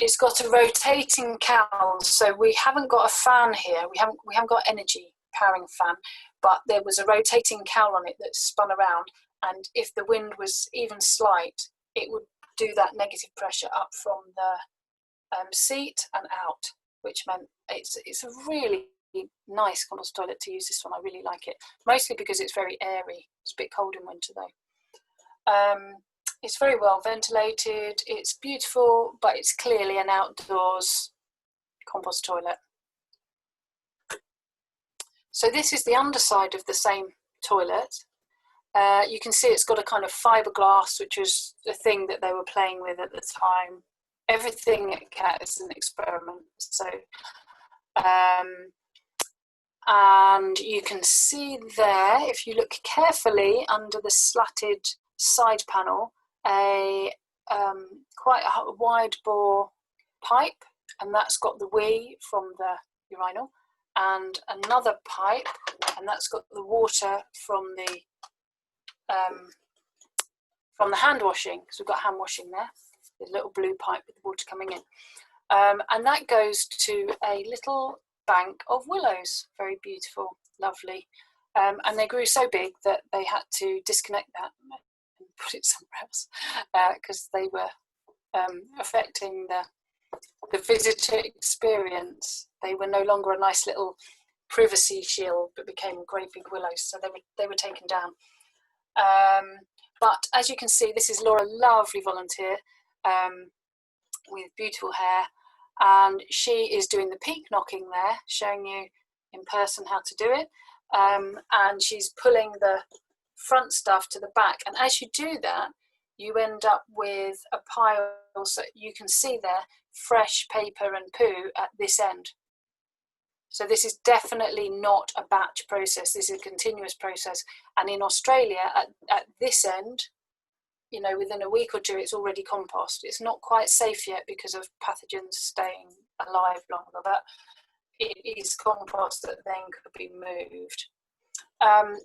It's got a rotating cowl, so we haven't got a fan here. We haven't got energy powering fan, but there was a rotating cowl on it that spun around, and if the wind was even slight, it would do that negative pressure up from the seat and out, which meant it's a really nice compost toilet to use. This one, I really like it, mostly because it's very airy. It's a bit cold in winter though. It's very well ventilated, it's beautiful, but it's clearly an outdoors compost toilet. So this is the underside of the same toilet. You can see it's got a kind of fiberglass, which was the thing that they were playing with at the time. Everything at CAT is an experiment. So, and you can see there, if you look carefully under the slatted side panel, quite a wide bore pipe, and that's got the wee from the urinal, and another pipe, and that's got the water from the hand washing, because we've got hand washing there, the little blue pipe with the water coming in, and that goes to a little bank of willows, very beautiful, lovely, and they grew so big that they had to disconnect that and put it somewhere else, because they were affecting the visitor experience. They were no longer a nice little privacy shield, but became great big willows, so they were taken down. But as you can see, this is Laura, lovely volunteer with beautiful hair, and she is doing the peak knocking there, showing you in person how to do it, and she's pulling the front stuff to the back, and as you do that, you end up with a pile, so you can see there fresh paper and poo at this end. So this is definitely not a batch process, this is a continuous process. And in Australia, at this end, you know, within a week or two, it's already compost. It's not quite safe yet because of pathogens staying alive longer, but it is compost that then could be moved.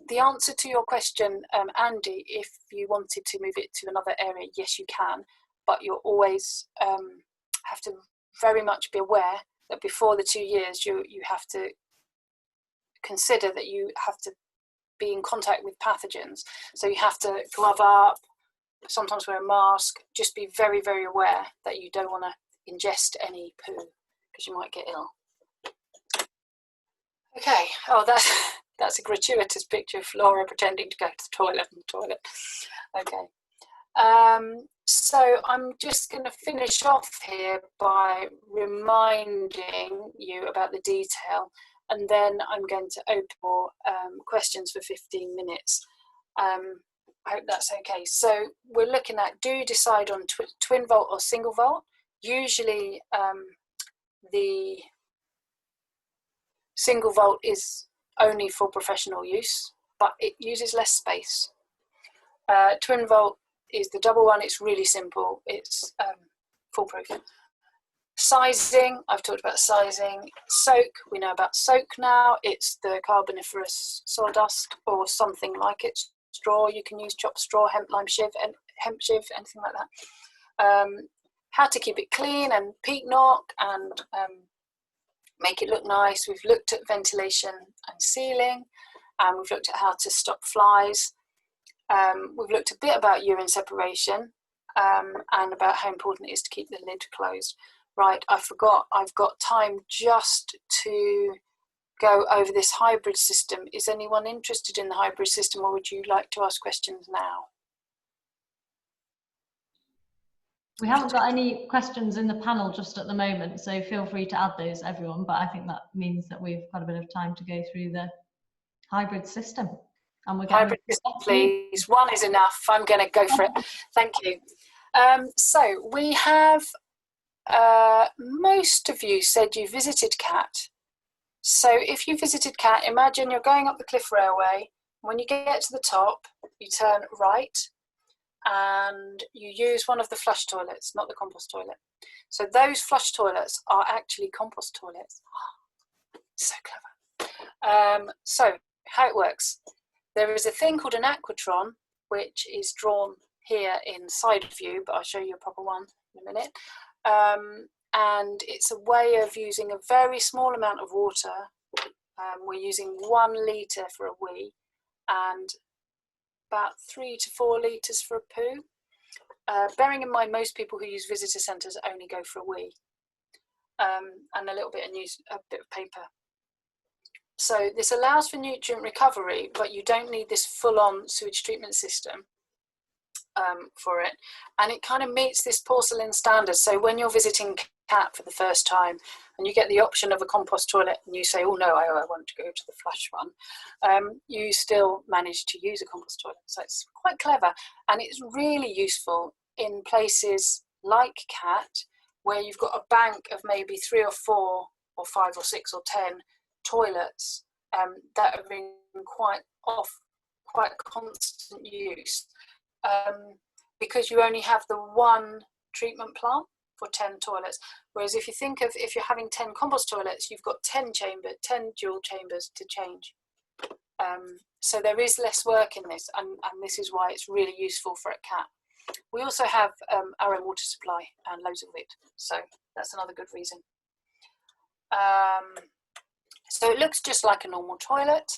The answer to your question, Andy, if you wanted to move it to another area, yes, you can, but you'll always have to very much be aware that before the 2 years, you have to consider that you have to be in contact with pathogens. So you have to glove up, sometimes wear a mask, just be very, very aware that you don't want to ingest any poo because you might get ill. Okay, oh, that's a gratuitous picture of Flora pretending to go to the toilet. Okay, so I'm just going to finish off here by reminding you about the detail, and then I'm going to open for questions for 15 minutes. I hope that's okay. So we're looking at, do you decide on twin vault or single vault? Usually the single vault is only for professional use, but it uses less space. Twin vault is the double one. It's really simple. It's foolproof. Sizing, I've talked about sizing. Soak, we know about soak now. It's the carboniferous sawdust or something like it. Straw, you can use chopped straw, hemp shiv, anything like that. How to keep it clean and peat knock and make it look nice. We've looked at ventilation and sealing, and we've looked at how to stop flies. We've looked a bit about urine separation and about how important it is to keep the lid closed. Right, I forgot, I've got time just to go over this hybrid system. Is anyone interested in the hybrid system, or would you like to ask questions now? We haven't got any questions in the panel just at the moment, so feel free to add those, everyone, but I think that means that we've got a bit of time to go through the hybrid system. And we're hybrid system, please. One is enough. I'm going to go for it. Thank you. So we have, most of you said you visited CAT. So if you visited CAT, imagine you're going up the Cliff Railway. When you get to the top, you turn right and you use one of the flush toilets, not the compost toilet. So those flush toilets are actually compost toilets. So clever. So how it works. There is a thing called an aquatron, which is drawn here in side view, but I'll show you a proper one in a minute. And it's a way of using a very small amount of water. We're using 1 litre for a wee and about 3 to 4 litres for a poo. Bearing in mind most people who use visitor centres only go for a wee and a little bit and use a bit of paper. So this allows for nutrient recovery, but you don't need this full-on sewage treatment system for it. And it kind of meets this porcelain standard. So when you're visiting CAT for the first time and you get the option of a compost toilet and you say, oh no, I want to go to the flush one, you still manage to use a compost toilet. So it's quite clever, and it's really useful in places like CAT where you've got a bank of maybe 3 or 4 or 5 or 6 or 10 toilets that are in quite constant use, because you only have the one treatment plant for 10 toilets. Whereas if you think of, if you're having 10 compost toilets, you've got 10 dual chambers to change. So there is less work in this, and this is why it's really useful for a CAT. We also have our own water supply and loads of it, so that's another good reason. So it looks just like a normal toilet.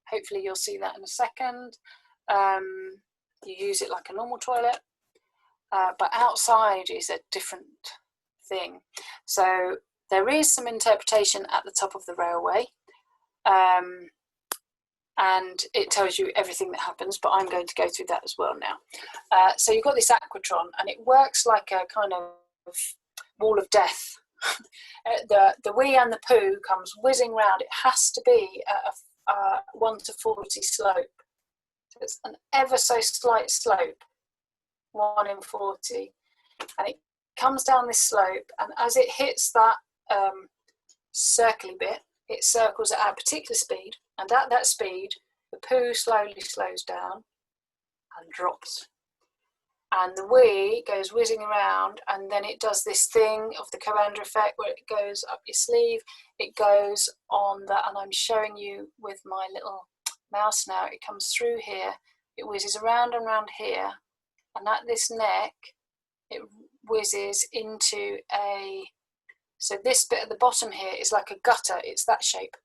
Hopefully you'll see that in a second. You use it like a normal toilet, but outside is a different thing. So there is some interpretation at the top of the railway, and it tells you everything that happens, but I'm going to go through that as well now. So you've got this aquatron, and it works like a kind of wall of death. The wee and the poo comes whizzing round. It has to be a 1 to 40 slope. So it's an ever so slight slope. 1 in 40. And it comes down this slope, and as it hits that circly bit, it circles at a particular speed, and at that speed, the poo slowly slows down and drops. And the wee goes whizzing around, and then it does this thing of the Coanda effect where it goes up your sleeve, it goes on that, and I'm showing you with my little mouse now, it comes through here, it whizzes around and around here, and at this neck, it whizzes into a, so this bit at the bottom here is like a gutter, it's that shape.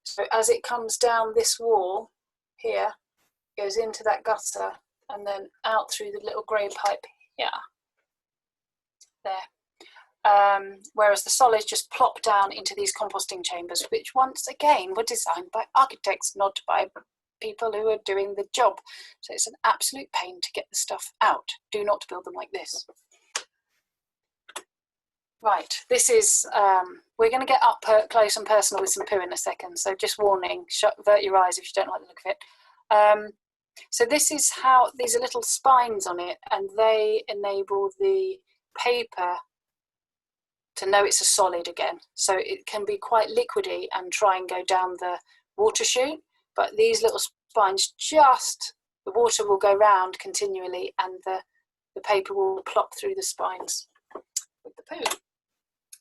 So as it comes down this wall here, it goes into that gutter, and then out through the little grey pipe here, there. Whereas the solids just plop down into these composting chambers, which once again were designed by architects, not by people who are doing the job. So it's an absolute pain to get the stuff out. Do not build them like this. Right, this is, we're going to get up close and personal with some poo in a second, so just warning, avert your eyes if you don't like the look of it. So this is how, these are little spines on it, and they enable the paper to know it's a solid again. So it can be quite liquidy and try and go down the water chute, but these little spines just, the water will go round continually, and the paper will plop through the spines with the poo.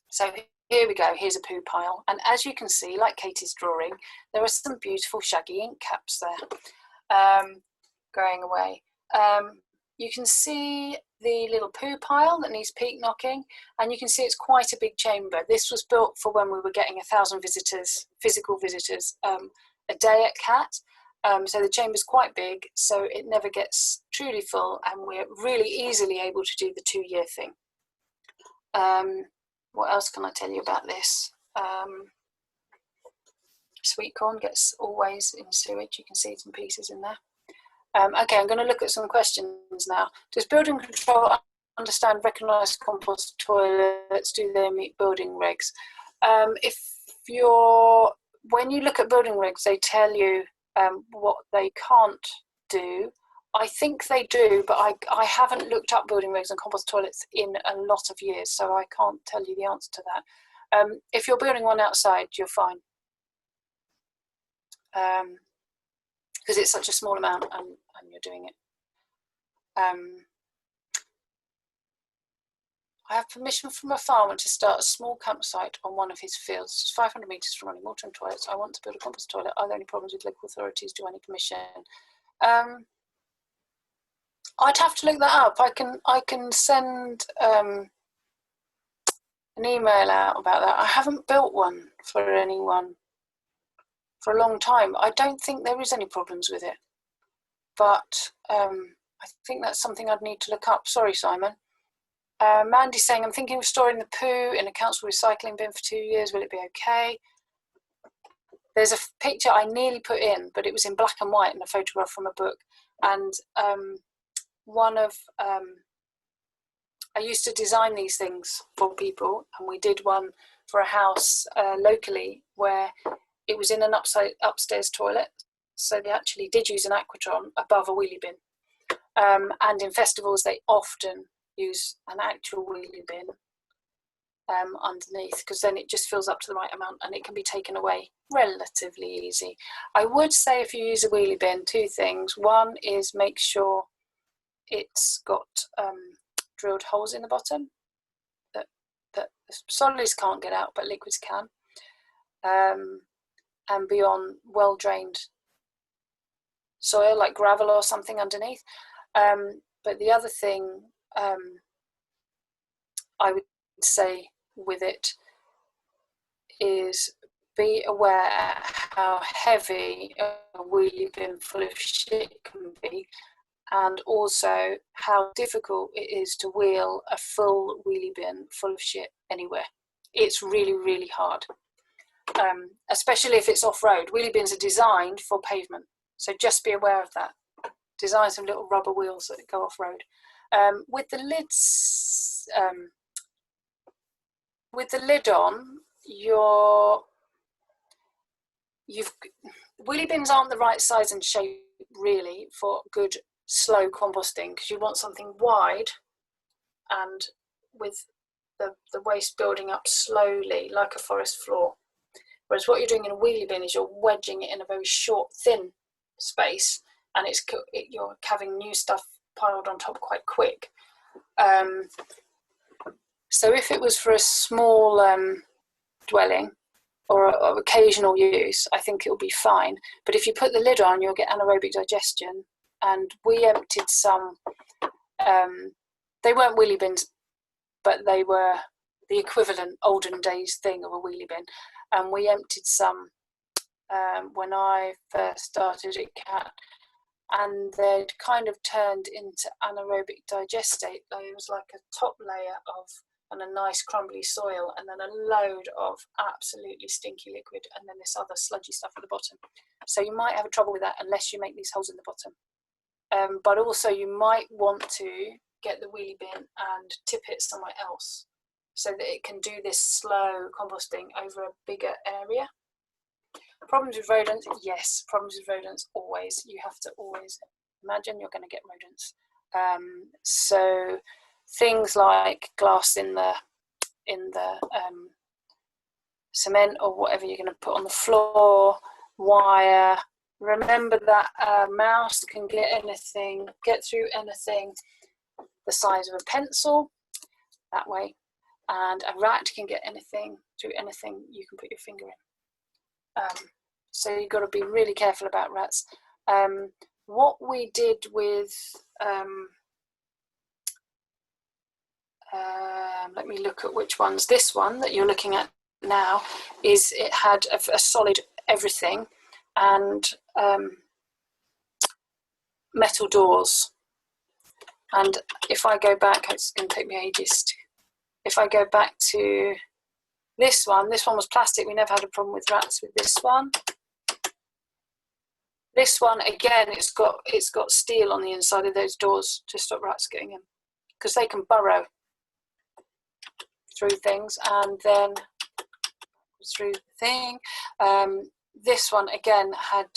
So here we go, here's a poo pile. And as you can see, like Katie's drawing, there are some beautiful shaggy ink caps there. Going away. You can see the little poo pile that needs peak knocking, and you can see it's quite a big chamber. This was built for when we were getting 1,000 visitors, physical visitors, a day at CAT. So the chamber's quite big, so it never gets truly full, and we're really easily able to do the 2-year thing. What else can I tell you about this? Sweet corn gets always in sewage. You can see some pieces in there. Okay, I'm going to look at some questions now. Does building control understand recognised compost toilets? Do they meet building regs? When you look at building regs, they tell you what they can't do. I think they do, but I haven't looked up building regs and compost toilets in a lot of years, so I can't tell you the answer to that. If you're building one outside, you're fine. Because it's such a small amount and you're doing it. I have permission from a farmer to start a small campsite on one of his fields. It's 500 metres from running water and toilets. I want to build a compost toilet. Are there any problems with local authorities? Do I need permission? I'd have to look that up. I can send an email out about that. I haven't built one for anyone for a long time. I don't think there is any problems with it, but I think that's something I'd need to look up. Sorry, Simon. Mandy's saying, I'm thinking of storing the poo in a council recycling bin for 2 years. Will it be okay? There's a picture I nearly put in, but it was in black and white and a photograph from a book. And I used to design these things for people, and we did one for a house locally where it was in an upstairs toilet, so they actually did use an aquatron above a wheelie bin. And in festivals, they often use an actual wheelie bin underneath, because then it just fills up to the right amount and it can be taken away relatively easy. I would say if you use a wheelie bin, 2 things. One is make sure it's got drilled holes in the bottom that solids can't get out, but liquids can. And be on well-drained soil, like gravel or something underneath. But the other thing I would say with it is be aware how heavy a wheelie bin full of shit can be, and also how difficult it is to wheel a full wheelie bin full of shit anywhere. It's really, really hard. Especially if it's off-road. Wheelie bins are designed for pavement, so just be aware of that. Design some little rubber wheels that go off-road. With the lids, with the lid on, wheelie bins aren't the right size and shape really for good slow composting, because you want something wide and with the waste building up slowly like a forest floor. Whereas what you're doing in a wheelie bin is you're wedging it in a very short, thin space, and you're having new stuff piled on top quite quick. So if it was for a small dwelling or occasional use, I think it'll be fine. But if you put the lid on, you'll get anaerobic digestion. And we emptied some, they weren't wheelie bins, but they were the equivalent olden days thing of a wheelie bin. And we emptied some when I first started at CAT, and they'd kind of turned into anaerobic digestate. It was like a top layer and a nice crumbly soil, and then a load of absolutely stinky liquid, and then this other sludgy stuff at the bottom. So you might have trouble with that unless you make these holes in the bottom. But also you might want to get the wheelie bin and tip it somewhere else so that it can do this slow composting over a bigger area. Problems with rodents? Yes, problems with rodents always. You have to always imagine you're going to get rodents. So things like glass in the cement or whatever you're going to put on the floor, wire. Remember that a mouse can get through anything the size of a pencil that way, and a rat can get through anything you can put your finger in. So you've got to be really careful about rats. What we did with, let me look at which ones. This one that you're looking at now is it had a solid everything and metal doors. And if I go back, it's going to take me ages. If I go back to this one was plastic. We never had a problem with rats with this one. This one, again, it's got steel on the inside of those doors to stop rats getting in, because they can burrow through things and then through the thing. This one, again, had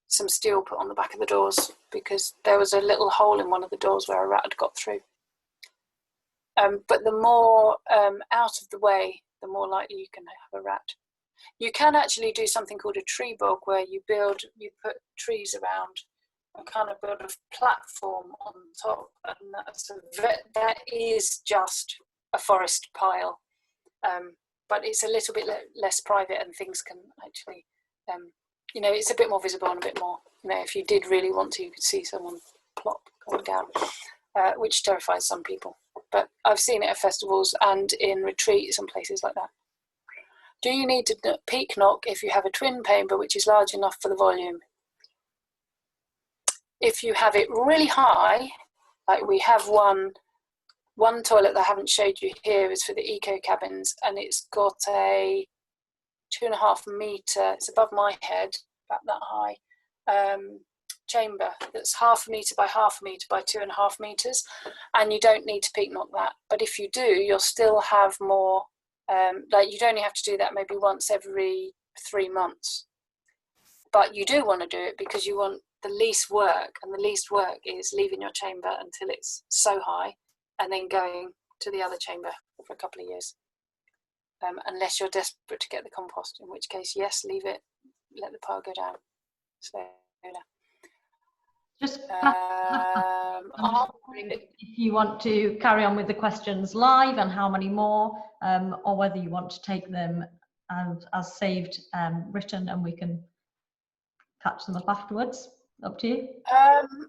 some steel put on the back of the doors because there was a little hole in one of the doors where a rat had got through. But the more out of the way, the more likely you can have a rat. You can actually do something called a tree bog, where you put trees around and kind of build a platform on top, and that is just a forest pile. But it's a little bit less private, and things can actually, it's a bit more visible and a bit more, if you did really want to, you could see someone plop going down, which terrifies some people. But I've seen it at festivals and in retreats and places like that. Do you need to peak knock if you have a twin chamber which is large enough for the volume? If you have it really high, like we have one toilet that I haven't showed you here is for the eco cabins, and it's got a 2.5 metre, it's above my head, about that high, chamber that's 0.5 metre by 0.5 metre by 2.5 metres, and you don't need to peak knock that. But if you do, you'll still have more, you'd only have to do that maybe once every 3 months. But you do want to do it because you want the least work, and the least work is leaving your chamber until it's so high and then going to the other chamber for a couple of years. Unless you're desperate to get the compost, in which case, yes, leave it, let the pile go down slowly. Just if you want to carry on with the questions live and how many more, or whether you want to take them as saved written and we can catch them up afterwards. Up to you.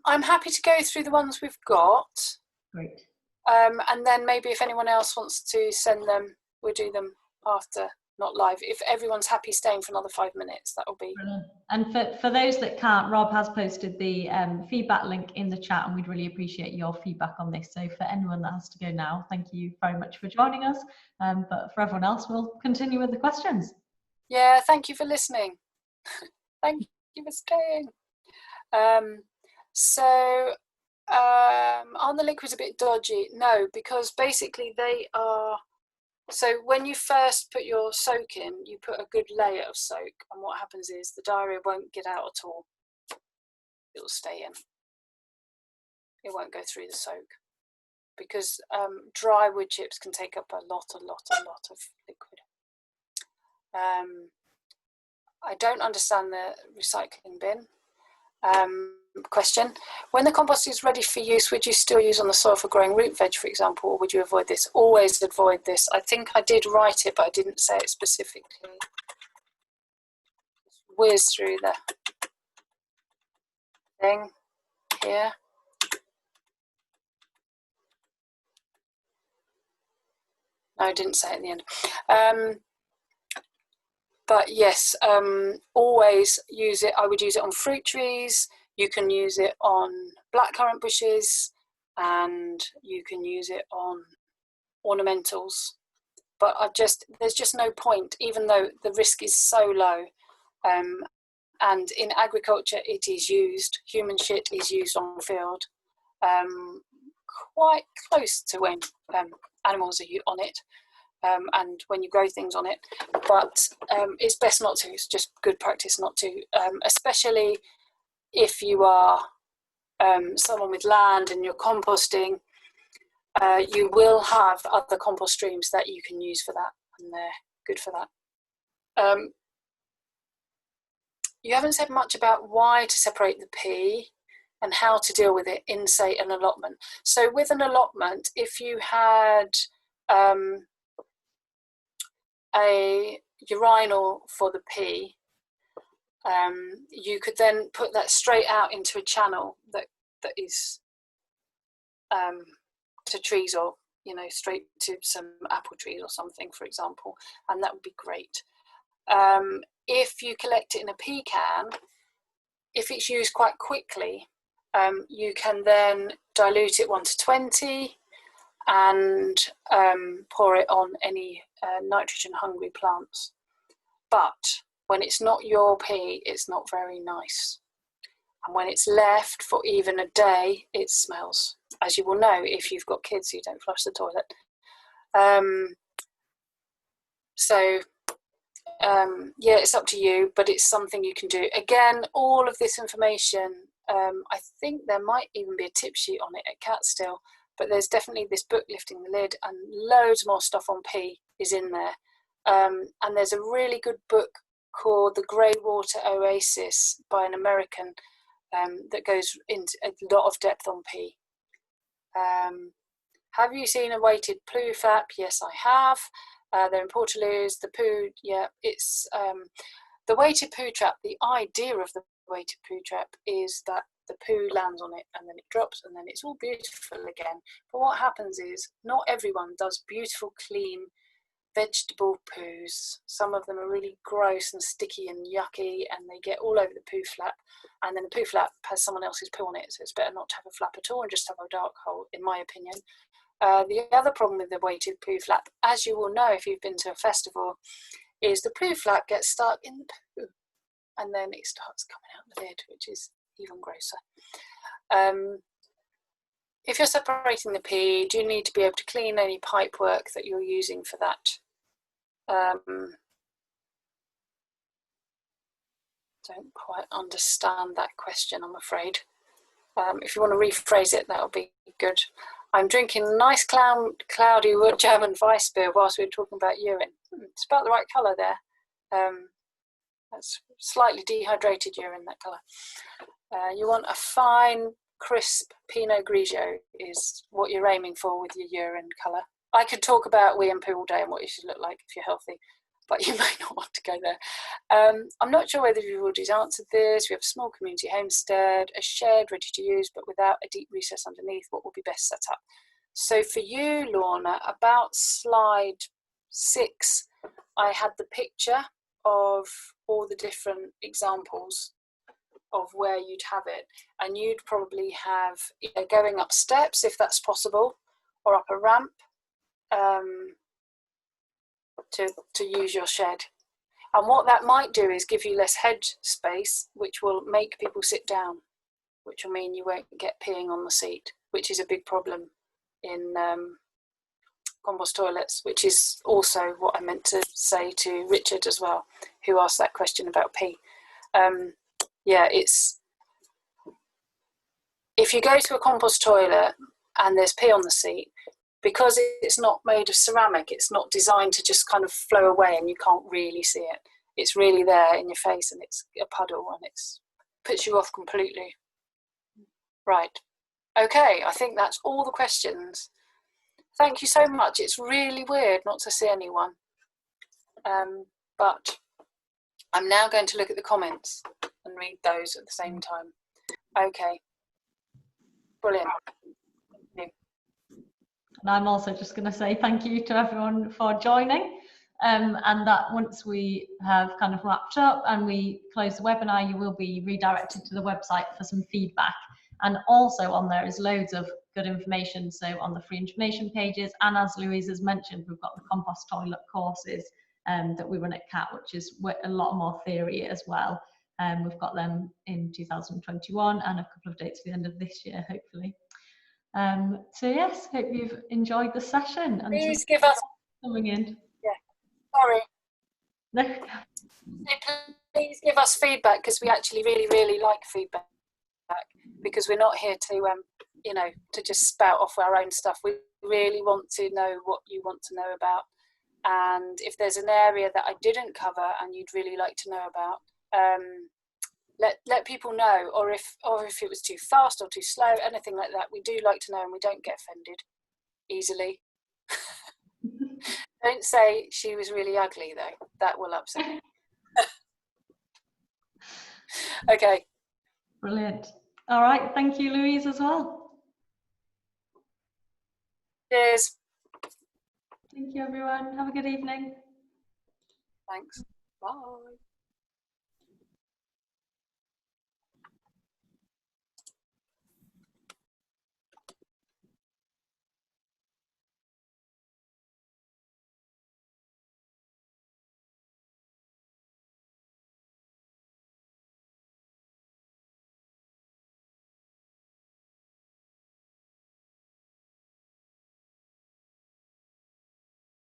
I'm happy to go through the ones we've got. Great. And then maybe if anyone else wants to send them, we'll do them after, not live. If everyone's happy staying for another 5 minutes, that will be. Brilliant. And for those that can't, Rob has posted the feedback link in the chat, and we'd really appreciate your feedback on this. So for anyone that has to go now, thank you very much for joining us. But for everyone else, we'll continue with the questions. Yeah, thank you for listening. Thank you for staying. Are the liquids a bit dodgy? No, because basically they are. So when you first put your soak in, you put a good layer of soak, and what happens is the diarrhea won't get out at all. it will stay in. It won't go through the soak, because dry wood chips can take up a lot of liquid. I don't understand the recycling bin question. When the compost is ready for use, would you still use on the soil for growing root veg, for example, or would you avoid this? Always avoid this. I think I did write it, but I didn't say it specifically. Whiz through the thing here. No, I didn't say it in the end. But yes, always use it. I would use it on fruit trees. You can use it on blackcurrant bushes, and you can use it on ornamentals. But there's just no point, even though the risk is so low. And in agriculture, it is used. Human shit is used on the field, quite close to when animals are on it. And when you grow things on it, but it's best not to. It's just good practice not to, especially if you are someone with land and you're composting. You will have other compost streams that you can use for that, and they're good for that. You haven't said much about why to separate the pea and how to deal with it in, say, an allotment. So with an allotment, if you had a urinal for the pea, you could then put that straight out into a channel that is to trees, or straight to some apple trees or something, for example, and that would be great. If you collect it in a pea can, if it's used quite quickly, you can then dilute it 1:20 and pour it on any nitrogen hungry plants. But when it's not your pea, it's not very nice. And when it's left for even a day, it smells, as you will know if you've got kids who don't flush the toilet. Yeah, it's up to you, but it's something you can do. Again, all of this information, I think there might even be a tip sheet on it at Catstill, but there's definitely this book, Lifting the Lid, and loads more stuff on pea is in there. And there's a really good book called The Grey Water Oasis by an American that goes into a lot of depth on pea. Have you seen a weighted poo flap? Yes, I have. They're in Portaloos. The poo, yeah, it's the weighted poo trap. The idea of the weighted poo trap is that the poo lands on it and then it drops and then it's all beautiful again. But what happens is not everyone does beautiful, clean vegetable poos. Some of them are really gross and sticky and yucky, and they get all over the poo flap, and then the poo flap has someone else's poo on it, so it's better not to have a flap at all and just have a dark hole, in my opinion. The other problem with the weighted poo flap, as you will know if you've been to a festival, is the poo flap gets stuck in the poo and then it starts coming out the lid, which is even grosser. If you're separating the pea, do you need to be able to clean any pipe work that you're using for that? Don't quite understand that question, I'm afraid. If you want to rephrase it, that would be good. I'm drinking nice cloudy German Weiss beer whilst we were talking about urine. It's about the right colour there. That's slightly dehydrated urine, that colour. You want a fine, crisp Pinot Grigio is what you're aiming for with your urine colour. I could talk about wee and poo all day and what you should look like if you're healthy, but you may not want to go there. I'm not sure whether you've already answered this. We have a small community homestead, a shed ready to use, but without a deep recess underneath. What would be best set up? So for you, Lorna, about slide 6, I had the picture of all the different examples of where you'd have it, and you'd probably have either going up steps if that's possible, or up a ramp to use your shed. And what that might do is give you less head space, which will make people sit down, which will mean you won't get peeing on the seat, which is a big problem in compost toilets, which is also what I meant to say to Richard as well, who asked that question about pee. Yeah, it's if you go to a compost toilet and there's pee on the seat, because it's not made of ceramic, it's not designed to just kind of flow away and you can't really see it. It's really there in your face and it's a puddle and it puts you off completely. Right. Okay, I think that's all the questions. Thank you so much. It's really weird not to see anyone. But I'm now going to look at the comments and read those at the same time. Okay. Brilliant. And I'm also just going to say thank you to everyone for joining. And that once we have kind of wrapped up and we close the webinar, you will be redirected to the website for some feedback. And also on there is loads of good information. So on the free information pages, and as Louise has mentioned, we've got the compost toilet courses that we run at CAT, which is a lot more theory as well. We've got them in 2021 and a couple of dates for the end of this year, hopefully. So yes, hope you've enjoyed the session. And please give us coming in. Yeah, sorry. No. Please give us feedback, because we actually really like feedback, because we're not here to you know, to just spout off our own stuff. We really want to know what you want to know about, and if there's an area that I didn't cover and you'd really like to know about, let people know, or if it was too fast or too slow, anything like that. We do like to know, and we don't get offended easily. Don't say she was really ugly though, that will upset me. Okay, Brilliant. All right, thank you, Louise, as well. cheers. Thank you, everyone. Have a good evening. Thanks. Bye.